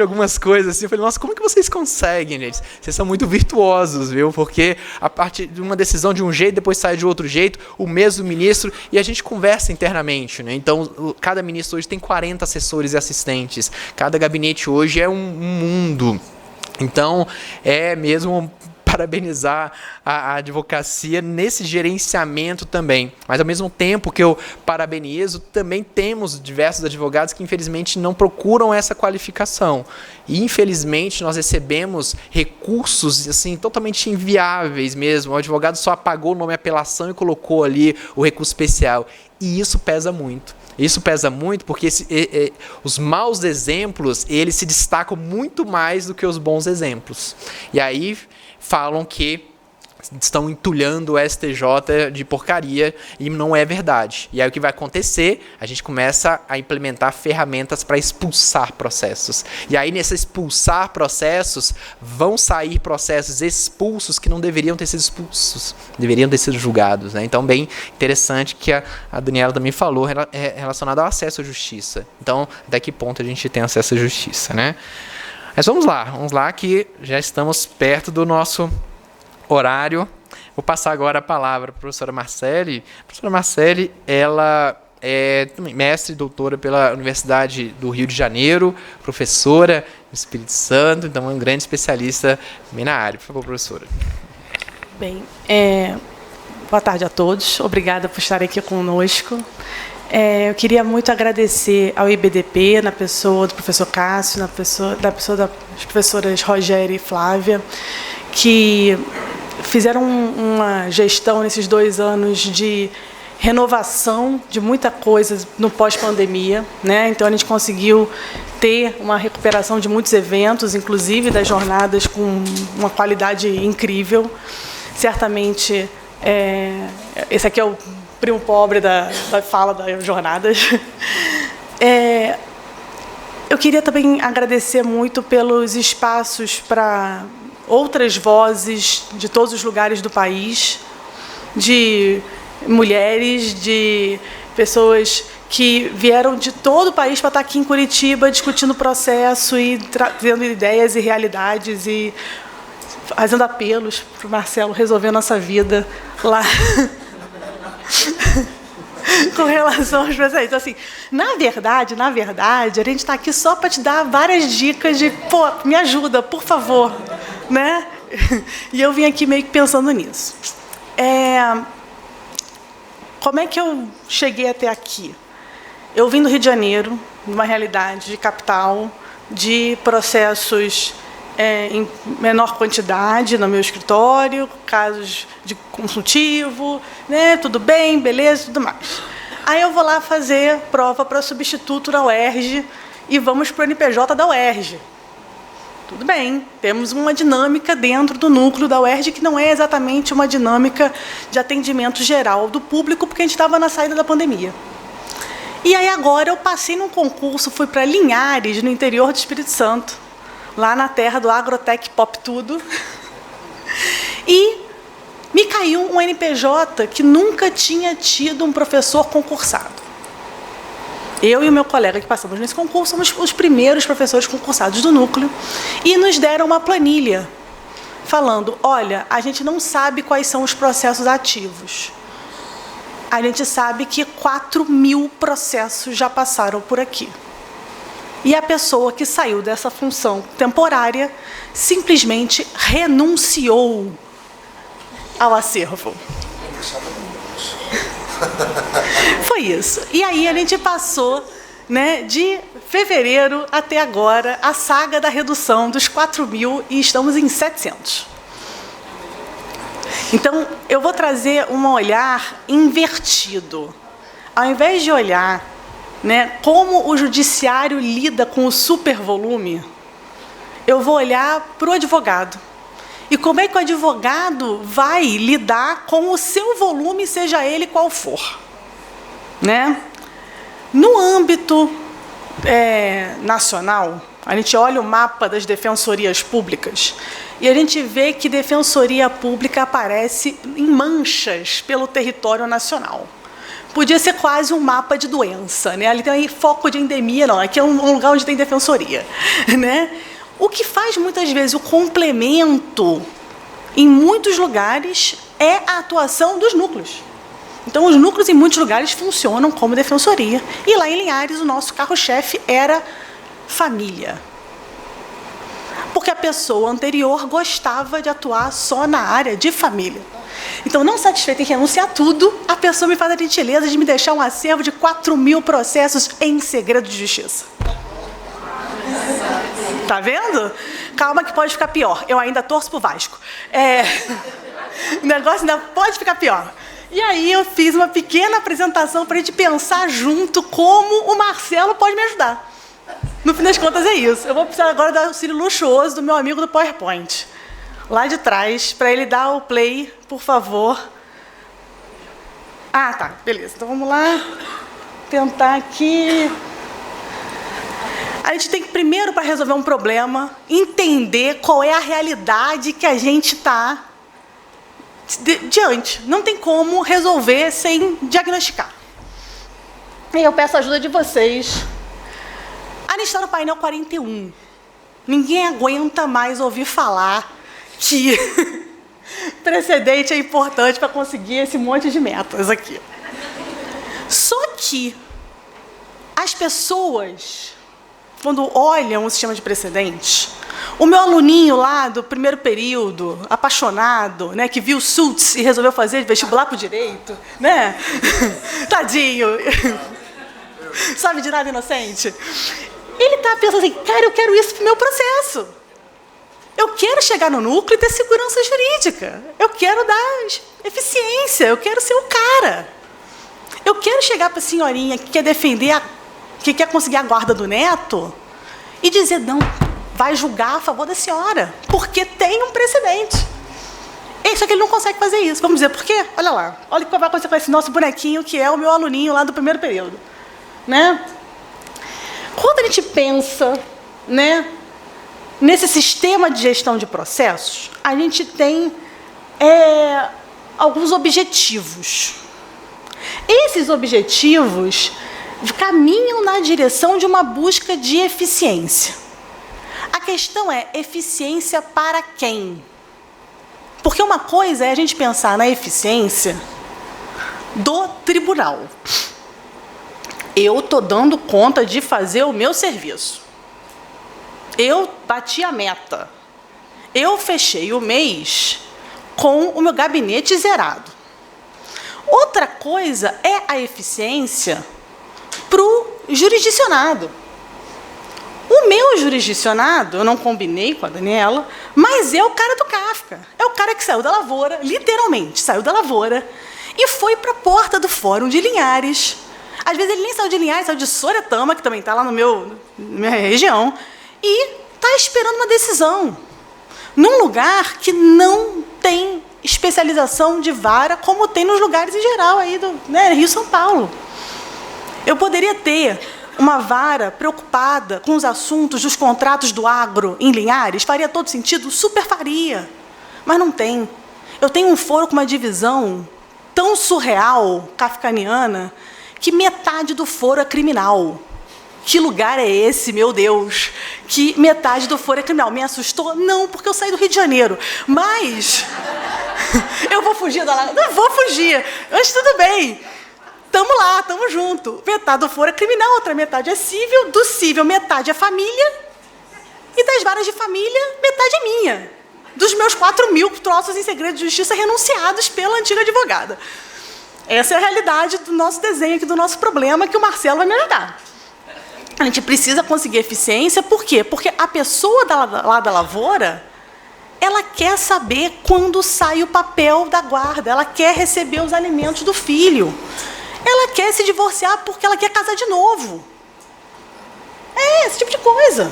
algumas coisas assim, eu falei, nossa, como que vocês conseguem, gente? Vocês são muito virtuosos, viu? Porque a partir de uma decisão de um jeito, depois sai de outro jeito, o mesmo ministro, e a gente conversa internamente, né? Então, cada ministro hoje tem 40 assessores e assistentes, cada gabinete hoje é um mundo. Então, é mesmo parabenizar a advocacia nesse gerenciamento também. Mas, ao mesmo tempo que eu parabenizo, também temos diversos advogados que, infelizmente, não procuram essa qualificação. E, infelizmente, nós recebemos recursos assim, totalmente inviáveis mesmo. O advogado só apagou o nome apelação e colocou ali o recurso especial. E isso pesa muito. Isso pesa muito porque os maus exemplos, eles se destacam muito mais do que os bons exemplos. E aí falam que estão entulhando o STJ de porcaria e não é verdade. E aí o que vai acontecer? A gente começa a implementar ferramentas para expulsar processos. E aí nesse expulsar processos, vão sair processos expulsos que não deveriam ter sido expulsos, deveriam ter sido julgados, né? Então, bem interessante que a Daniela também falou relacionado ao acesso à justiça. Então, até que ponto a gente tem acesso à justiça, né? Mas vamos lá que já estamos perto do nosso horário. Vou passar agora a palavra para a professora Marcele. A professora Marcele, ela é mestre e doutora pela Universidade do Rio de Janeiro, professora do Espírito Santo, então é um grande especialista também na área. Por favor, professora. Bem, boa tarde a todos. Obrigada por estarem aqui conosco. Eu queria muito agradecer ao IBDP, na pessoa do professor Cássio, na pessoa das professoras Rogéria e Flávia, que fizeram uma gestão nesses 2 anos de renovação de muita coisa no pós-pandemia, né? Então, a gente conseguiu ter uma recuperação de muitos eventos, inclusive das jornadas, com uma qualidade incrível. Certamente, esse aqui é o primo pobre da fala das jornadas. Eu queria também agradecer muito pelos espaços para outras vozes de todos os lugares do país, de mulheres, de pessoas que vieram de todo o país para estar aqui em Curitiba discutindo o processo e trazendo ideias e realidades e fazendo apelos para o Marcelo resolver a nossa vida lá. Com relação aos processos. Então, assim, na verdade, a gente está aqui só para te dar várias dicas de, me ajuda, por favor, né? E eu vim aqui meio que pensando nisso. Como é que eu cheguei até aqui? Eu vim do Rio de Janeiro, numa realidade de capital, de processos em menor quantidade no meu escritório, casos de consultivo, né, tudo bem, beleza, tudo mais. Aí eu vou lá fazer prova para substituto na UERJ e vamos para o NPJ da UERJ. Tudo bem, temos uma dinâmica dentro do núcleo da UERJ que não é exatamente uma dinâmica de atendimento geral do público, porque a gente estava na saída da pandemia. E aí agora eu passei num concurso, fui para Linhares, no interior do Espírito Santo, lá na terra do Agrotec Pop Tudo, e me caiu um NPJ que nunca tinha tido um professor concursado. Eu e o meu colega que passamos nesse concurso somos os primeiros professores concursados do núcleo e nos deram uma planilha falando, olha, a gente não sabe quais são os processos ativos. A gente sabe que 4.000 processos já passaram por aqui. E a pessoa que saiu dessa função temporária simplesmente renunciou ao acervo. Foi isso. E aí a gente passou, né, de fevereiro até agora a saga da redução dos 4.000 e estamos em 700. Então, eu vou trazer um olhar invertido. Ao invés de olhar, né, como o judiciário lida com o supervolume, eu vou olhar para o advogado. E como é que o advogado vai lidar com o seu volume, seja ele qual for, né? No âmbito nacional, a gente olha o mapa das defensorias públicas e a gente vê que defensoria pública aparece em manchas pelo território nacional. Podia ser quase um mapa de doença, né? Ali tem foco de endemia, não. Aqui é um lugar onde tem defensoria, né? O que faz muitas vezes o complemento, em muitos lugares, é a atuação dos núcleos. Então, os núcleos, em muitos lugares, funcionam como defensoria. E lá em Linhares, o nosso carro-chefe era família. Porque a pessoa anterior gostava de atuar só na área de família. Então, não satisfeita em renunciar a tudo, a pessoa me faz a gentileza de me deixar um acervo de 4.000 processos em segredo de justiça. Tá vendo? Calma que pode ficar pior. Eu ainda torço pro Vasco. O negócio ainda pode ficar pior. E aí eu fiz uma pequena apresentação para a gente pensar junto como o Marcelo pode me ajudar. No fim das contas é isso. Eu vou precisar agora do auxílio luxuoso do meu amigo do PowerPoint. lá de trás, para ele dar o play, por favor. Ah, tá, beleza. Então vamos lá. Tentar aqui. A gente tem que, primeiro, para resolver um problema, entender qual é a realidade que a gente está diante. Não tem como resolver sem diagnosticar. E eu peço a ajuda de vocês. A gente está no painel 41. Ninguém aguenta mais ouvir falar que precedente é importante para conseguir esse monte de metas aqui. Só que as pessoas, quando olham o sistema de precedentes, o meu aluninho lá do primeiro período, apaixonado, né, que viu Suits e resolveu fazer vestibular para o direito, né? Tadinho. Sabe de nada, inocente? Ele está pensando assim, cara, eu quero isso para o meu processo. Eu quero chegar no núcleo e ter segurança jurídica. Eu quero dar eficiência, eu quero ser o cara. Eu quero chegar para a senhorinha que quer defender, que quer conseguir a guarda do neto e dizer, não, vai julgar a favor da senhora, porque tem um precedente. Só que ele não consegue fazer isso. Vamos dizer por quê? Olha lá, olha o que vai acontecer com esse nosso bonequinho, que é o meu aluninho lá do primeiro período. Né? Quando a gente pensa, né, nesse sistema de gestão de processos, a gente tem alguns objetivos. Esses objetivos caminham na direção de uma busca de eficiência. A questão é eficiência para quem? Porque uma coisa é a gente pensar na eficiência do tribunal. Eu estou dando conta de fazer o meu serviço. Eu bati a meta. Eu fechei o mês com o meu gabinete zerado. Outra coisa é a eficiência para o jurisdicionado. O meu jurisdicionado, eu não combinei com a Daniela, mas é o cara do Kafka. É o cara que saiu da lavoura, literalmente, saiu da lavoura e foi para a porta do Fórum de Linhares. Às vezes ele nem saiu de Linhares, saiu de Soretama, que também está lá na minha região, e está esperando uma decisão. Num lugar que não tem especialização de vara, como tem nos lugares em geral, aí do Rio São Paulo. Eu poderia ter uma vara preocupada com os assuntos dos contratos do agro em Linhares, faria todo sentido? Super faria, mas não tem. Eu tenho um foro com uma divisão tão surreal, kafkaniana, que metade do foro é criminal. Que lugar é esse, meu Deus? Que metade do foro é criminal. Me assustou? Não, porque eu saí do Rio de Janeiro. Mas eu vou fugir da lá? Não vou fugir. Mas tudo bem. Estamos lá, estamos juntos. Metade do foro é criminal, outra metade é cível. Do cível, metade é família. E das varas de família, metade é minha. Dos meus 4.000 troços em segredo de justiça renunciados pela antiga advogada. Essa é a realidade do nosso desenho aqui, do nosso problema, que o Marcelo vai me ajudar. A gente precisa conseguir eficiência, por quê? Porque a pessoa lá da lavoura, ela quer saber quando sai o papel da guarda, ela quer receber os alimentos do filho, ela quer se divorciar porque ela quer casar de novo. Esse tipo de coisa.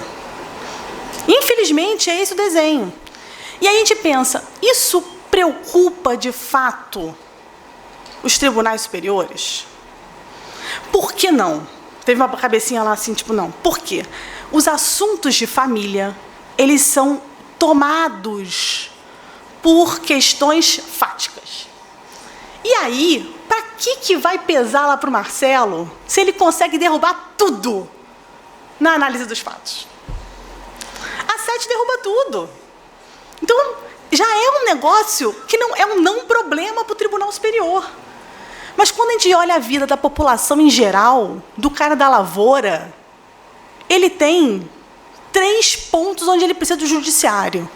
Infelizmente, é esse o desenho. E aí a gente pensa, isso preocupa de fato os tribunais superiores? Por que não? Teve uma cabecinha lá assim, tipo, não. Por quê? Os assuntos de família, eles são tomados por questões fáticas. E aí, para que vai pesar lá para o Marcelo se ele consegue derrubar tudo na análise dos fatos? A 7 derruba tudo. Então, já é um negócio que não é um não problema para o Tribunal Superior. Mas quando a gente olha a vida da população em geral, do cara da lavoura, ele tem 3 pontos onde ele precisa do judiciário.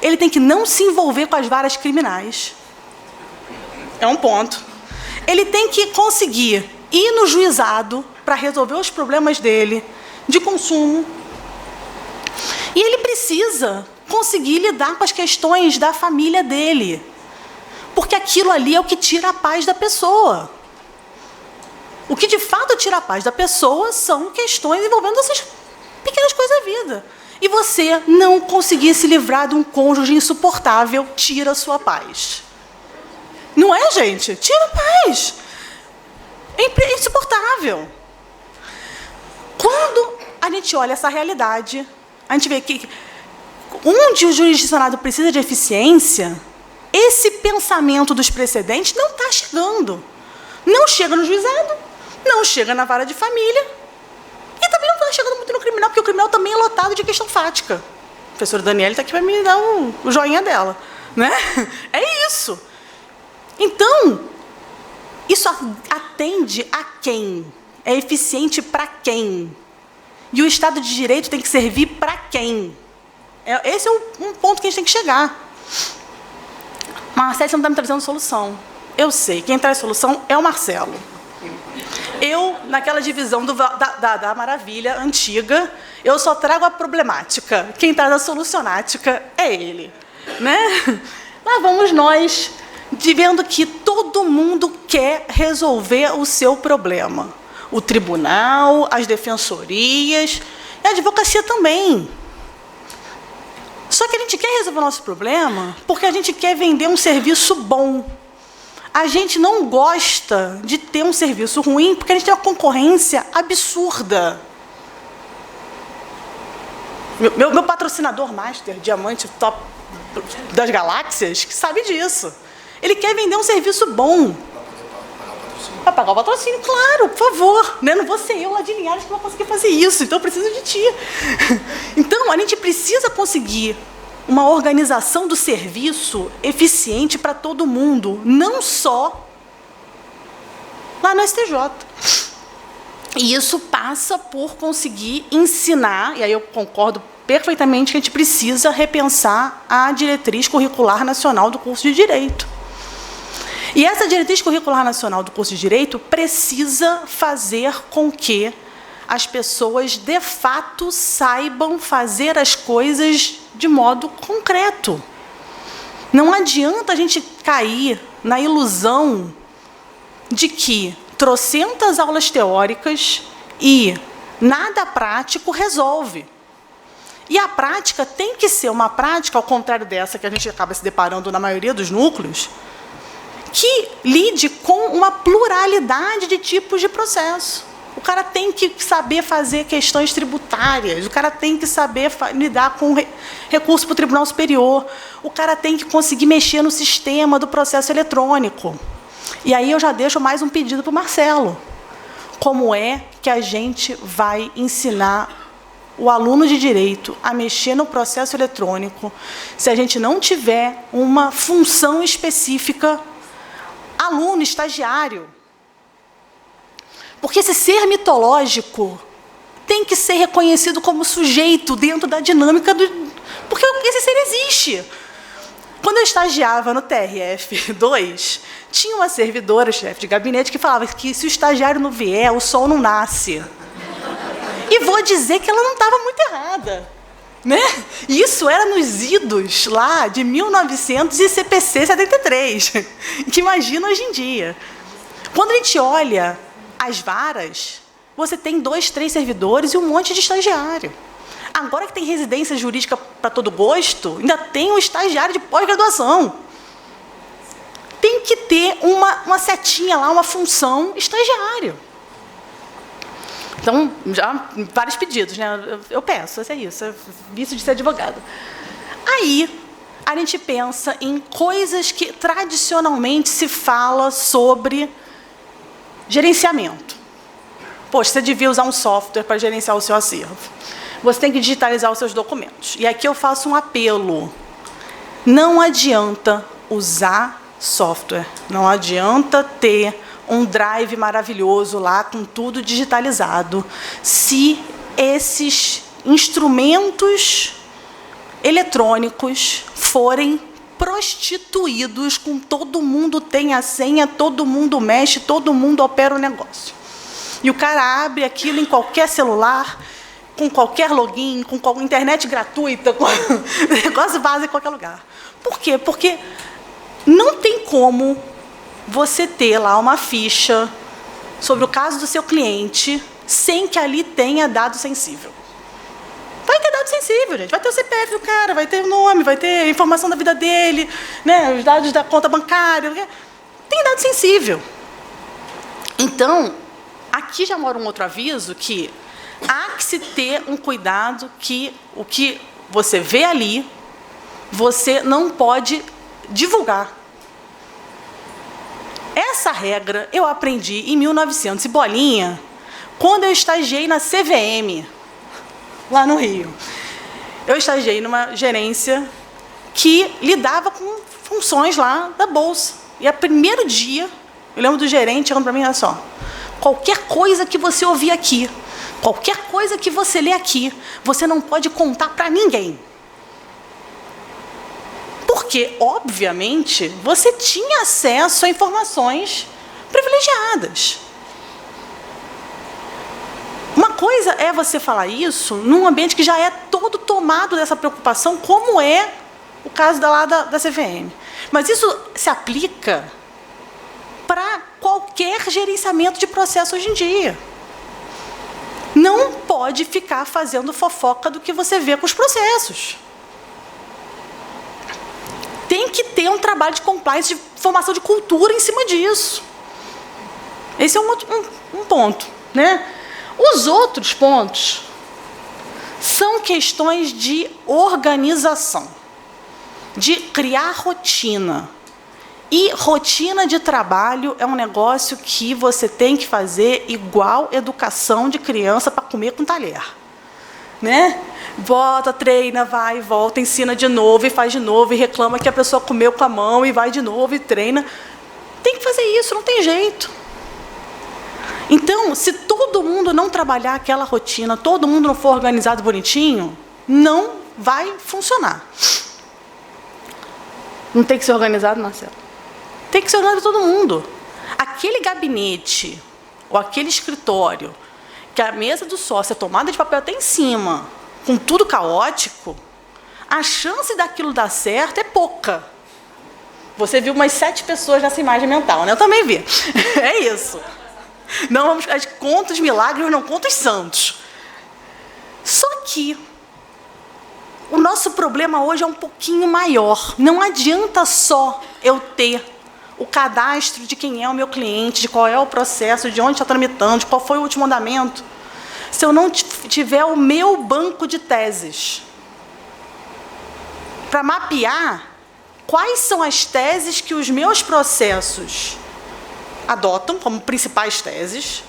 Ele tem que não se envolver com as varas criminais. É um ponto. Ele tem que conseguir ir no juizado para resolver os problemas dele, de consumo. E ele precisa conseguir lidar com as questões da família dele. Porque aquilo ali é o que tira a paz da pessoa. O que de fato tira a paz da pessoa são questões envolvendo essas pequenas coisas da vida. e você não conseguir se livrar de um cônjuge insuportável, tira a sua paz. Não é, gente? Tira a paz. É insuportável. Quando a gente olha essa realidade, a gente vê que onde o jurisdicionado precisa de eficiência, esse pensamento dos precedentes não está chegando. Não chega no juizado, não chega na vara de família e também não está chegando muito no criminal, porque o criminal também é lotado de questão fática. A professora Daniela está aqui para me dar o joinha dela. Né? É isso. Então, isso atende a quem? É eficiente para quem? E o Estado de Direito tem que servir para quem? Esse é um ponto que a gente tem que chegar. Marcelo, você não está me trazendo solução. Eu sei, quem traz solução é o Marcelo. Eu, naquela divisão da maravilha antiga, eu só trago a problemática. Quem traz a solucionática é ele. Né? Lá vamos nós, vendo que todo mundo quer resolver o seu problema. O tribunal, as defensorias, e a advocacia também. Só que a gente quer resolver o nosso problema porque a gente quer vender um serviço bom. A gente não gosta de ter um serviço ruim porque a gente tem uma concorrência absurda. Meu patrocinador master, Diamante Top das Galáxias, que sabe disso. Ele quer vender um serviço bom. Para pagar o patrocínio, claro, por favor. Né? Não vou ser eu lá de Linhares que vou conseguir fazer isso, então eu preciso de ti. Então, a gente precisa conseguir uma organização do serviço eficiente para todo mundo, não só lá no STJ. E isso passa por conseguir ensinar, e aí eu concordo perfeitamente que a gente precisa repensar a diretriz curricular nacional do curso de Direito. E essa diretriz curricular nacional do curso de Direito precisa fazer com que as pessoas, de fato, saibam fazer as coisas de modo concreto. Não adianta a gente cair na ilusão de que trocentas aulas teóricas e nada prático resolve. E a prática tem que ser uma prática, ao contrário dessa que a gente acaba se deparando na maioria dos núcleos, que lide com uma pluralidade de tipos de processo. O cara tem que saber fazer questões tributárias, o cara tem que saber lidar com recurso para o Tribunal Superior, o cara tem que conseguir mexer no sistema do processo eletrônico. E aí eu já deixo mais um pedido para o Marcelo. Como é que a gente vai ensinar o aluno de Direito a mexer no processo eletrônico se a gente não tiver uma função específica aluno, estagiário? Porque esse ser mitológico tem que ser reconhecido como sujeito dentro da dinâmica do... Porque esse ser existe. Quando eu estagiava no TRF2, tinha uma servidora, chefe de gabinete, que falava que se o estagiário não vier, o sol não nasce. E vou dizer que ela não estava muito errada. Né? Isso era nos idos lá de 1900 e CPC 73, que imagina hoje em dia. Quando a gente olha as varas, você tem 2, 3 servidores e um monte de estagiário. Agora que tem residência jurídica para todo gosto, ainda tem um estagiário de pós-graduação. Tem que ter uma setinha lá, uma função estagiário. Então, já vários pedidos, né? Eu peço, é isso, é vício de ser advogado. Aí, a gente pensa em coisas que tradicionalmente se fala sobre gerenciamento. Poxa, você devia usar um software para gerenciar o seu acervo. Você tem que digitalizar os seus documentos. E aqui eu faço um apelo. Não adianta usar software, não adianta ter um drive maravilhoso lá com tudo digitalizado, se esses instrumentos eletrônicos forem prostituídos com todo mundo tem a senha, todo mundo mexe, todo mundo opera o negócio. E o cara abre aquilo em qualquer celular, com qualquer login, com internet gratuita, com negócio básico em qualquer lugar. Por quê? Porque não tem como você ter lá uma ficha sobre o caso do seu cliente sem que ali tenha dado sensível. Vai ter dado sensível, gente. Vai ter o CPF do cara, vai ter o nome, vai ter a informação da vida dele, né, os dados da conta bancária. Tem dado sensível. Então, aqui já mora um outro aviso que há que se ter um cuidado que o que você vê ali, você não pode divulgar. Essa regra eu aprendi em 1900 e bolinha, quando eu estagiei na CVM, lá no Rio. Eu estagiei numa gerência que lidava com funções lá da Bolsa. E a primeiro dia, eu lembro do gerente chegando para mim, olha só, qualquer coisa que você ouvir aqui, qualquer coisa que você ler aqui, você não pode contar para ninguém. Porque, obviamente, você tinha acesso a informações privilegiadas. Uma coisa é você falar isso num ambiente que já é todo tomado dessa preocupação, como é o caso da CVM. Mas isso se aplica para qualquer gerenciamento de processo hoje em dia. Não pode ficar fazendo fofoca do que você vê com os processos. Tem que ter um trabalho de compliance, de formação de cultura em cima disso. Esse é um ponto, né? Os outros pontos são questões de organização, de criar rotina. E rotina de trabalho é um negócio que você tem que fazer igual educação de criança para comer com talher. Né? Bota, treina, vai e volta, ensina de novo e faz de novo e reclama que a pessoa comeu com a mão e vai de novo e treina. Tem que fazer isso, não tem jeito. Então, se todo mundo não trabalhar aquela rotina, todo mundo não for organizado bonitinho, não vai funcionar. Não tem que ser organizado, Marcelo? Tem que ser organizado todo mundo. Aquele gabinete ou aquele escritório que a mesa do sócio é tomada de papel até em cima, com tudo caótico, a chance daquilo dar certo é pouca. Você viu umas 7 pessoas nessa imagem mental, né? Eu também vi. É isso. Não vamos ficar de conta os milagres, não conta os santos. Só que o nosso problema hoje é um pouquinho maior. Não adianta só eu ter o cadastro de quem é o meu cliente, de qual é o processo, de onde está tramitando, de qual foi o último andamento, se eu não tiver o meu banco de teses para mapear quais são as teses que os meus processos adotam como principais teses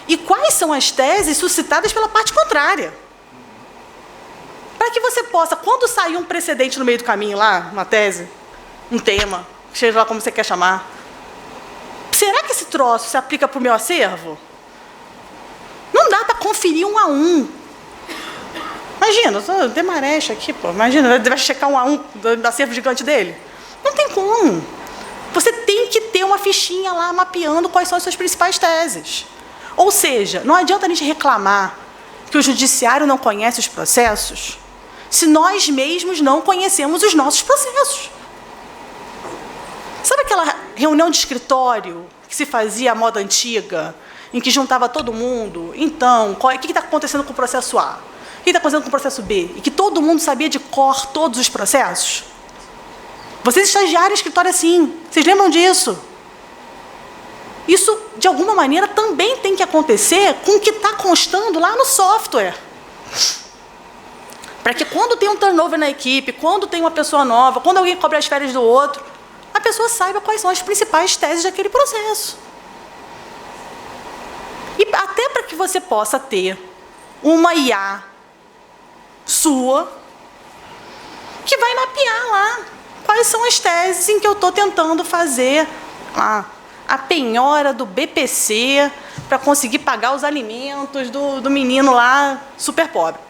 e quais são as teses suscitadas pela parte contrária. Para que você possa, quando sair um precedente no meio do caminho lá, uma tese, um tema, seja lá como você quer chamar, será que esse troço se aplica para o meu acervo? Não dá para conferir um a um. Imagina, o Demarest aqui, pô, imagina, vai checar um a um do acervo gigante dele? Não tem como. Você tem que ter uma fichinha lá mapeando quais são as suas principais teses. Ou seja, não adianta a gente reclamar que o judiciário não conhece os processos se nós mesmos não conhecemos os nossos processos. Sabe aquela reunião de escritório que se fazia à moda antiga, em que juntava todo mundo? Então, o que está acontecendo com o processo A? O que está acontecendo com o processo B? E que todo mundo sabia de cor todos os processos? Vocês estagiaram em escritório assim. Vocês lembram disso? Isso, de alguma maneira, também tem que acontecer com o que está constando lá no software. Para que quando tem um turnover na equipe, quando tem uma pessoa nova, quando alguém cobra as férias do outro, a pessoa saiba quais são as principais teses daquele processo. E até para que você possa ter uma IA sua que vai mapear lá quais são as teses em que eu estou tentando fazer a penhora do BPC para conseguir pagar os alimentos do menino lá super pobre.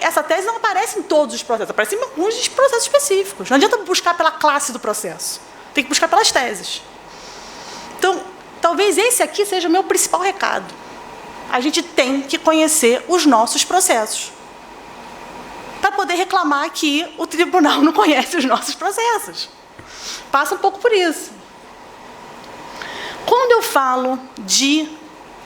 Essa tese não aparece em todos os processos, aparece em alguns processos específicos. Não adianta buscar pela classe do processo, tem que buscar pelas teses. Então, talvez esse aqui seja o meu principal recado. A gente tem que conhecer os nossos processos para poder reclamar que o tribunal não conhece os nossos processos. Passa um pouco por isso. Quando eu falo de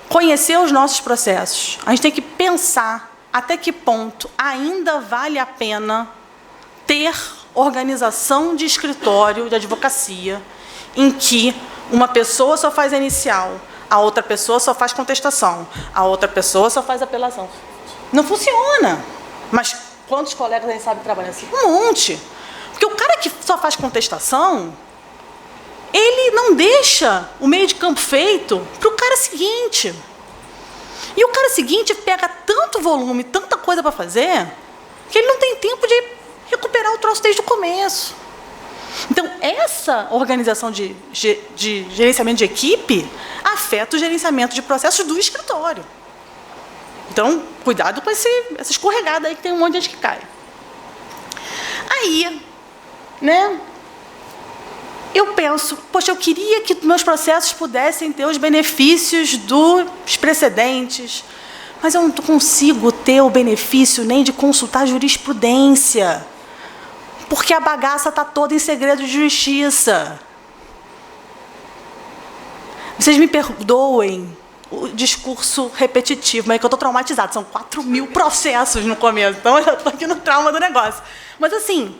conhecer os nossos processos, a gente tem que pensar até que ponto ainda vale a pena ter organização de escritório de advocacia em que uma pessoa só faz a inicial, a outra pessoa só faz contestação, a outra pessoa só faz apelação. Não funciona. Mas quantos colegas a gente sabe que trabalham assim? Um monte. Porque o cara que só faz contestação, ele não deixa o meio de campo feito para o cara seguinte. E o cara seguinte pega tanto volume, tanta coisa para fazer, que ele não tem tempo de recuperar o troço desde o começo. Então, essa organização de gerenciamento de equipe afeta o gerenciamento de processos do escritório. Então, cuidado com essa escorregada aí que tem um monte de gente que cai. Aí, né, eu penso, poxa, eu queria que meus processos pudessem ter os benefícios dos precedentes, mas eu não consigo ter o benefício nem de consultar jurisprudência, porque a bagaça está toda em segredo de justiça. Vocês me perdoem o discurso repetitivo, mas é que eu estou traumatizada. São 4.000 processos no começo, então eu estou aqui no trauma do negócio. Mas, assim,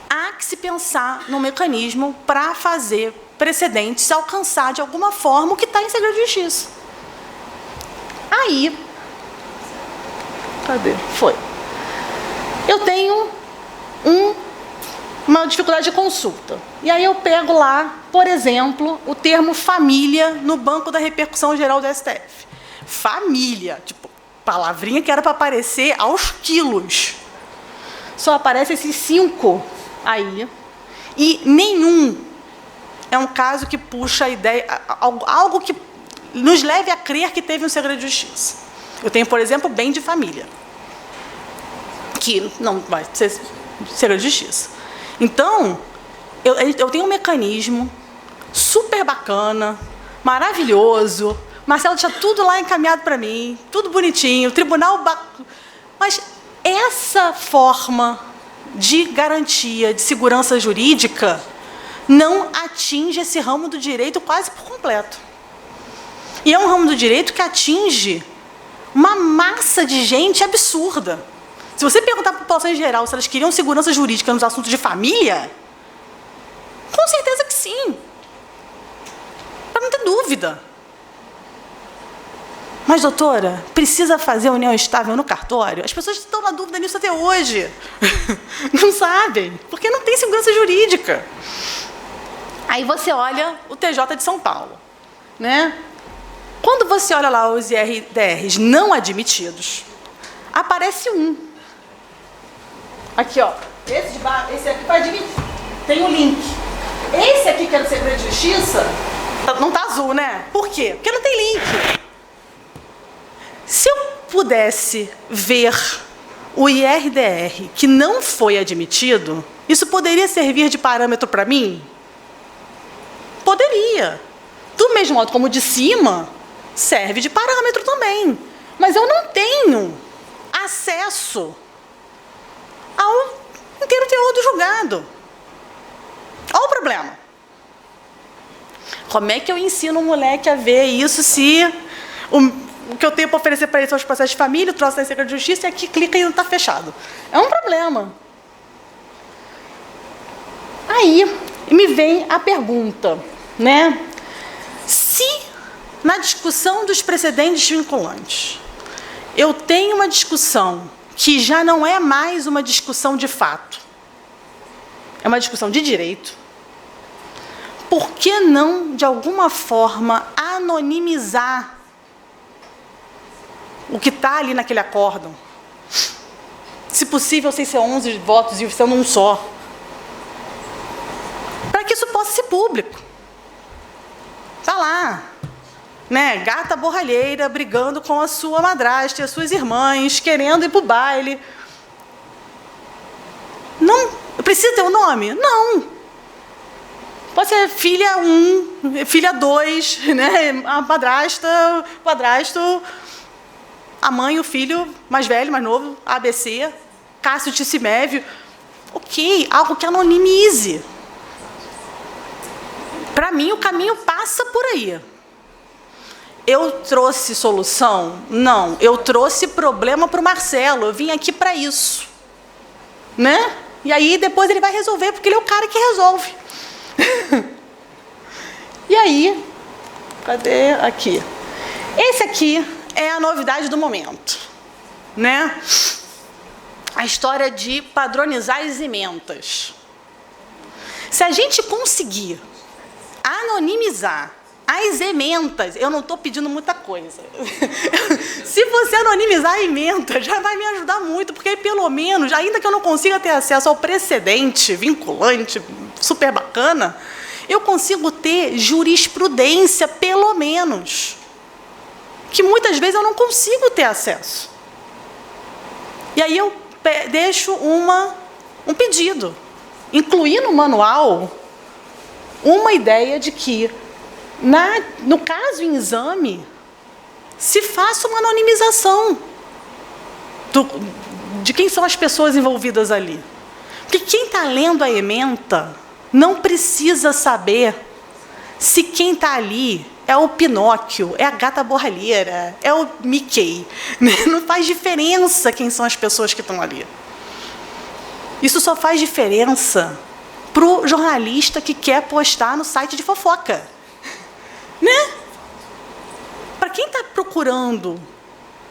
há que se pensar num mecanismo para fazer precedentes alcançar, de alguma forma, o que está em segredo de justiça. Aí, cadê? Foi. Eu tenho uma dificuldade de consulta. E aí eu pego lá, por exemplo, o termo família no banco da repercussão geral do STF. Família, tipo, palavrinha que era para aparecer aos quilos. Só aparece esses 5 aí. E nenhum é um caso que puxa a ideia, algo que nos leve a crer que teve um segredo de justiça. Eu tenho, por exemplo, bem de família, que não vai ser segredo de justiça. Então, eu tenho um mecanismo super bacana, maravilhoso. Marcelo tinha tudo lá encaminhado para mim, tudo bonitinho, tribunal... Mas essa forma de garantia de segurança jurídica não atinge esse ramo do direito quase por completo. E é um ramo do direito que atinge uma massa de gente absurda. Se você perguntar para a população em geral se elas queriam segurança jurídica nos assuntos de família, com certeza que sim. Para não ter dúvida. Mas, doutora, precisa fazer união estável no cartório? As pessoas estão na dúvida nisso até hoje. Não sabem, porque não tem segurança jurídica. Aí você olha o TJ de São Paulo, né? Quando você olha lá os IRDRs não admitidos, aparece um. Aqui, ó. Esse aqui vai admitir. Tem um link. Esse aqui, que era o segredo de justiça, não tá azul, né? Por quê? Porque não tem link. Se eu pudesse ver o IRDR que não foi admitido, isso poderia servir de parâmetro para mim? Poderia. Do mesmo modo como o de cima, serve de parâmetro também. Mas eu não tenho acesso ao inteiro teor do julgado. Olha o problema. Como é que eu ensino um moleque a ver isso se o que eu tenho para oferecer para ele são os processos de família, o troço da segredo de justiça, e aqui clica e não está fechado? É um problema. Aí me vem a pergunta, né? Se na discussão dos precedentes vinculantes eu tenho uma discussão que já não é mais uma discussão de fato, é uma discussão de direito, por que não, de alguma forma, anonimizar o que está ali naquele acórdão? Se possível, sem ser 11 votos e sendo um só. Para que isso possa ser público. Está lá, né? Gata borralheira brigando com a sua madrasta e as suas irmãs, querendo ir para o baile. Não precisa ter o nome? Não. Pode ser filha 1, filha 2, né? A madrasta, o padrasto, a mãe, o filho mais velho, mais novo, ABC, Cássio Tissimevio. Ok, algo que anonimize. Para mim, o caminho passa por aí. eu trouxe solução? Não, eu trouxe problema para o Marcelo, eu vim aqui para isso. Né? E aí depois ele vai resolver, porque ele é o cara que resolve. E aí, cadê? Aqui. Esse aqui é a novidade do momento. Né? A história de padronizar as ementas. Se a gente conseguir anonimizar as ementas, eu não estou pedindo muita coisa. Se você anonimizar a ementa, já vai me ajudar muito, porque aí, pelo menos, ainda que eu não consiga ter acesso ao precedente vinculante, super bacana, eu consigo ter jurisprudência, pelo menos, que muitas vezes eu não consigo ter acesso. E aí eu deixo um pedido, incluir no manual uma ideia de que, no caso em exame, se faça uma anonimização de quem são as pessoas envolvidas ali. Porque quem está lendo a ementa não precisa saber se quem está ali é o Pinóquio, é a gata borralheira, é o Mickey. Não faz diferença quem são as pessoas que estão ali. Isso só faz diferença para o jornalista que quer postar no site de fofoca. Né? Para quem está procurando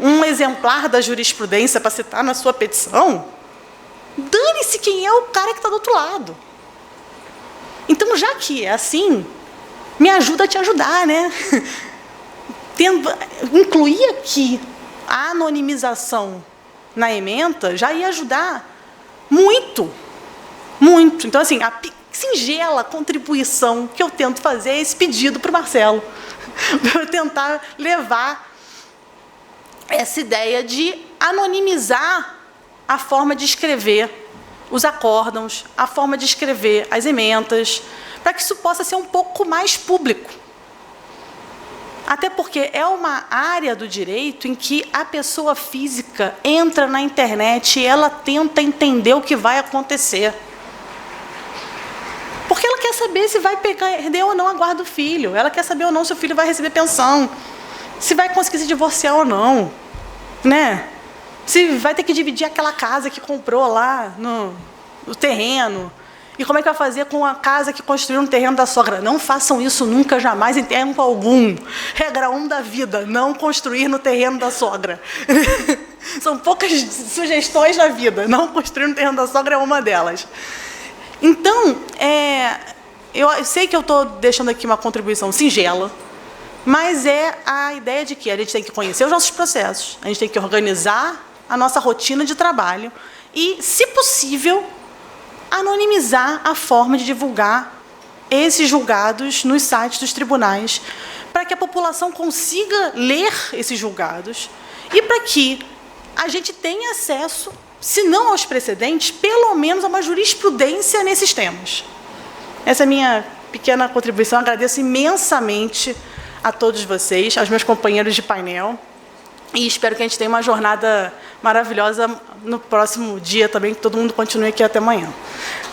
um exemplar da jurisprudência para citar na sua petição, dane-se quem é o cara que está do outro lado. Então, já que é assim, me ajuda a te ajudar, né? Incluir aqui a anonimização na ementa já ia ajudar muito, muito. Então, assim, a singela contribuição que eu tento fazer é esse pedido para o Marcelo, para eu tentar levar essa ideia de anonimizar a forma de escrever os acórdãos, a forma de escrever as ementas, para que isso possa ser um pouco mais público. Até porque é uma área do direito em que a pessoa física entra na internet e ela tenta entender o que vai acontecer. Porque ela quer saber se vai perder ou não a guarda do filho. Ela quer saber ou não se o filho vai receber pensão. Se vai conseguir se divorciar ou não. Né? Se vai ter que dividir aquela casa que comprou lá no terreno. E como é que vai fazer com a casa que construiu no terreno da sogra? Não façam isso nunca, jamais, em tempo algum. Regra 1 da vida, não construir no terreno da sogra. São poucas sugestões na vida. Não construir no terreno da sogra é uma delas. Então, eu sei que eu estou deixando aqui uma contribuição singela, mas é a ideia de que a gente tem que conhecer os nossos processos, a gente tem que organizar a nossa rotina de trabalho e, se possível, anonimizar a forma de divulgar esses julgados nos sites dos tribunais, para que a população consiga ler esses julgados e para que a gente tenha acesso, se não aos precedentes, pelo menos a uma jurisprudência nesses temas. Essa é a minha pequena contribuição. Agradeço imensamente a todos vocês, aos meus companheiros de painel, e espero que a gente tenha uma jornada maravilhosa no próximo dia também, que todo mundo continue aqui até amanhã.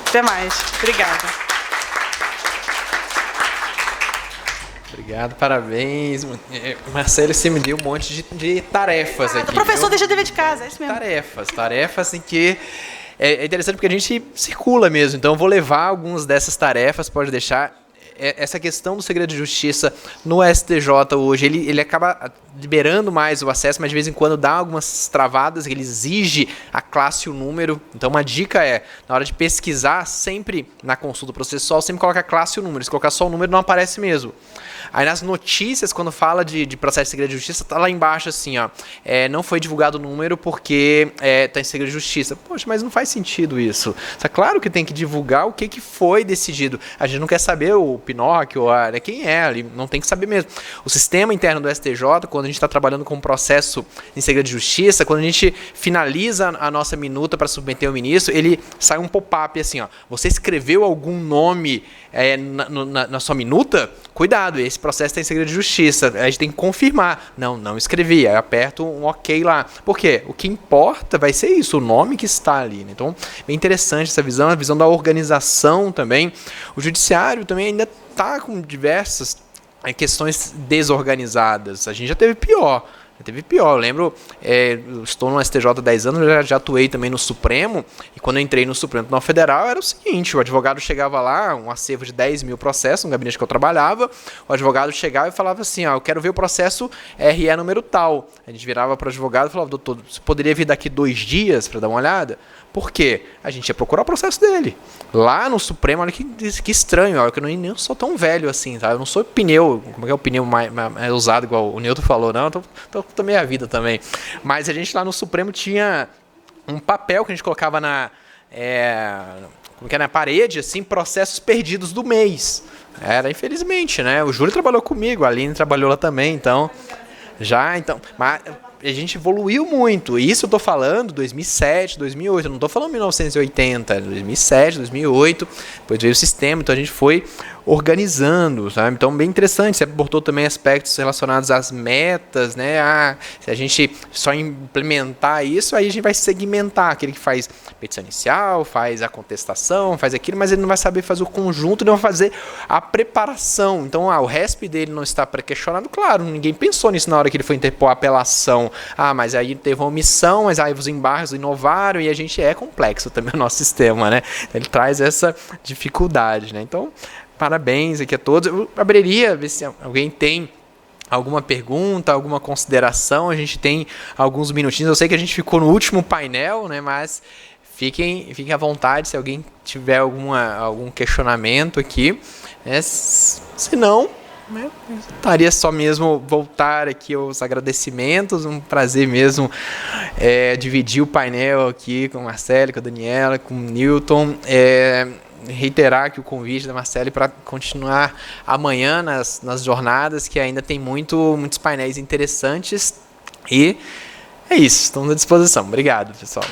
Até mais. Obrigada. Obrigado, parabéns. Marcelo, você me deu um monte de tarefas aqui. O professor deixa dever de casa, é isso mesmo. Tarefas em que é interessante porque a gente circula mesmo. Então, eu vou levar algumas dessas tarefas, pode deixar. Essa questão do segredo de justiça no STJ hoje, ele acaba liberando mais o acesso, mas de vez em quando dá algumas travadas, ele exige a classe e o número. Então, uma dica é, na hora de pesquisar, sempre na consulta processual, sempre coloca a classe e o número. Se colocar só o número, não aparece mesmo. Aí nas notícias, quando fala de processo de segredo de justiça, tá lá embaixo assim, ó, não foi divulgado o número porque tá em segredo de justiça. Poxa, mas não faz sentido isso. Claro que tem que divulgar o que foi decidido. A gente não quer saber o Pinóquio, quem é ali, não tem que saber mesmo. O sistema interno do STJ, quando a gente está trabalhando com um processo em segredo de justiça, quando a gente finaliza a nossa minuta para submeter ao ministro, ele sai um pop-up assim, ó, você escreveu algum nome na sua minuta? Cuidado, esse processo está em segredo de justiça. A gente tem que confirmar. Não escrevi. Aí aperto um OK lá. Por quê? O que importa vai ser isso, o nome que está ali. Né? Então, bem interessante essa visão, a visão da organização também. O judiciário também ainda está com diversas questões desorganizadas. A gente já teve pior. Eu lembro, eu estou no STJ há 10 anos, já atuei também no Supremo, e quando eu entrei no Supremo Tribunal Federal era o seguinte, o advogado chegava lá, um acervo de 10 mil processos, no gabinete que eu trabalhava, o advogado chegava e falava assim, eu quero ver o processo RE número tal. A gente virava para o advogado e falava, doutor, você poderia vir daqui 2 dias para dar uma olhada? Por quê? A gente ia procurar o processo dele. Lá no Supremo, olha que estranho, olha, que eu nem sou tão velho assim, tá? Eu não sou pneu, como é que é o pneu mais usado, igual o Newton falou, não, tô meia vida também. Mas a gente lá no Supremo tinha um papel que a gente colocava na parede, assim, processos perdidos do mês. Era, infelizmente, né? O Júlio trabalhou comigo, a Aline trabalhou lá também, mas a gente evoluiu muito. Isso eu tô falando 2007, 2008. Eu não tô falando 1980, 2007, 2008. Depois veio o sistema, então a gente foi organizando, sabe? Então, bem interessante. Você abordou também aspectos relacionados às metas, né? Se a gente só implementar isso, aí a gente vai segmentar. Aquele que faz petição inicial, faz a contestação, faz aquilo, mas ele não vai saber fazer o conjunto, não vai fazer a preparação. Então, o RESP dele não está pré-questionado. Claro, ninguém pensou nisso na hora que ele foi interpor a apelação. Mas aí teve uma omissão, mas aí os embargos inovaram e a gente é complexo também o nosso sistema, né? Ele traz essa dificuldade, né? Então, parabéns aqui a todos. Eu abriria, ver se alguém tem alguma pergunta, alguma consideração. A gente tem alguns minutinhos. Eu sei que a gente ficou no último painel, né? Mas fiquem à vontade se alguém tiver algum questionamento aqui. Se não, estaria só mesmo voltar aqui aos agradecimentos. Um prazer mesmo dividir o painel aqui com a Marcele, com a Daniela, com o Newton. Reiterar aqui o convite da Marcele para continuar amanhã nas jornadas, que ainda tem muitos painéis interessantes. E é isso, estamos à disposição. Obrigado, pessoal.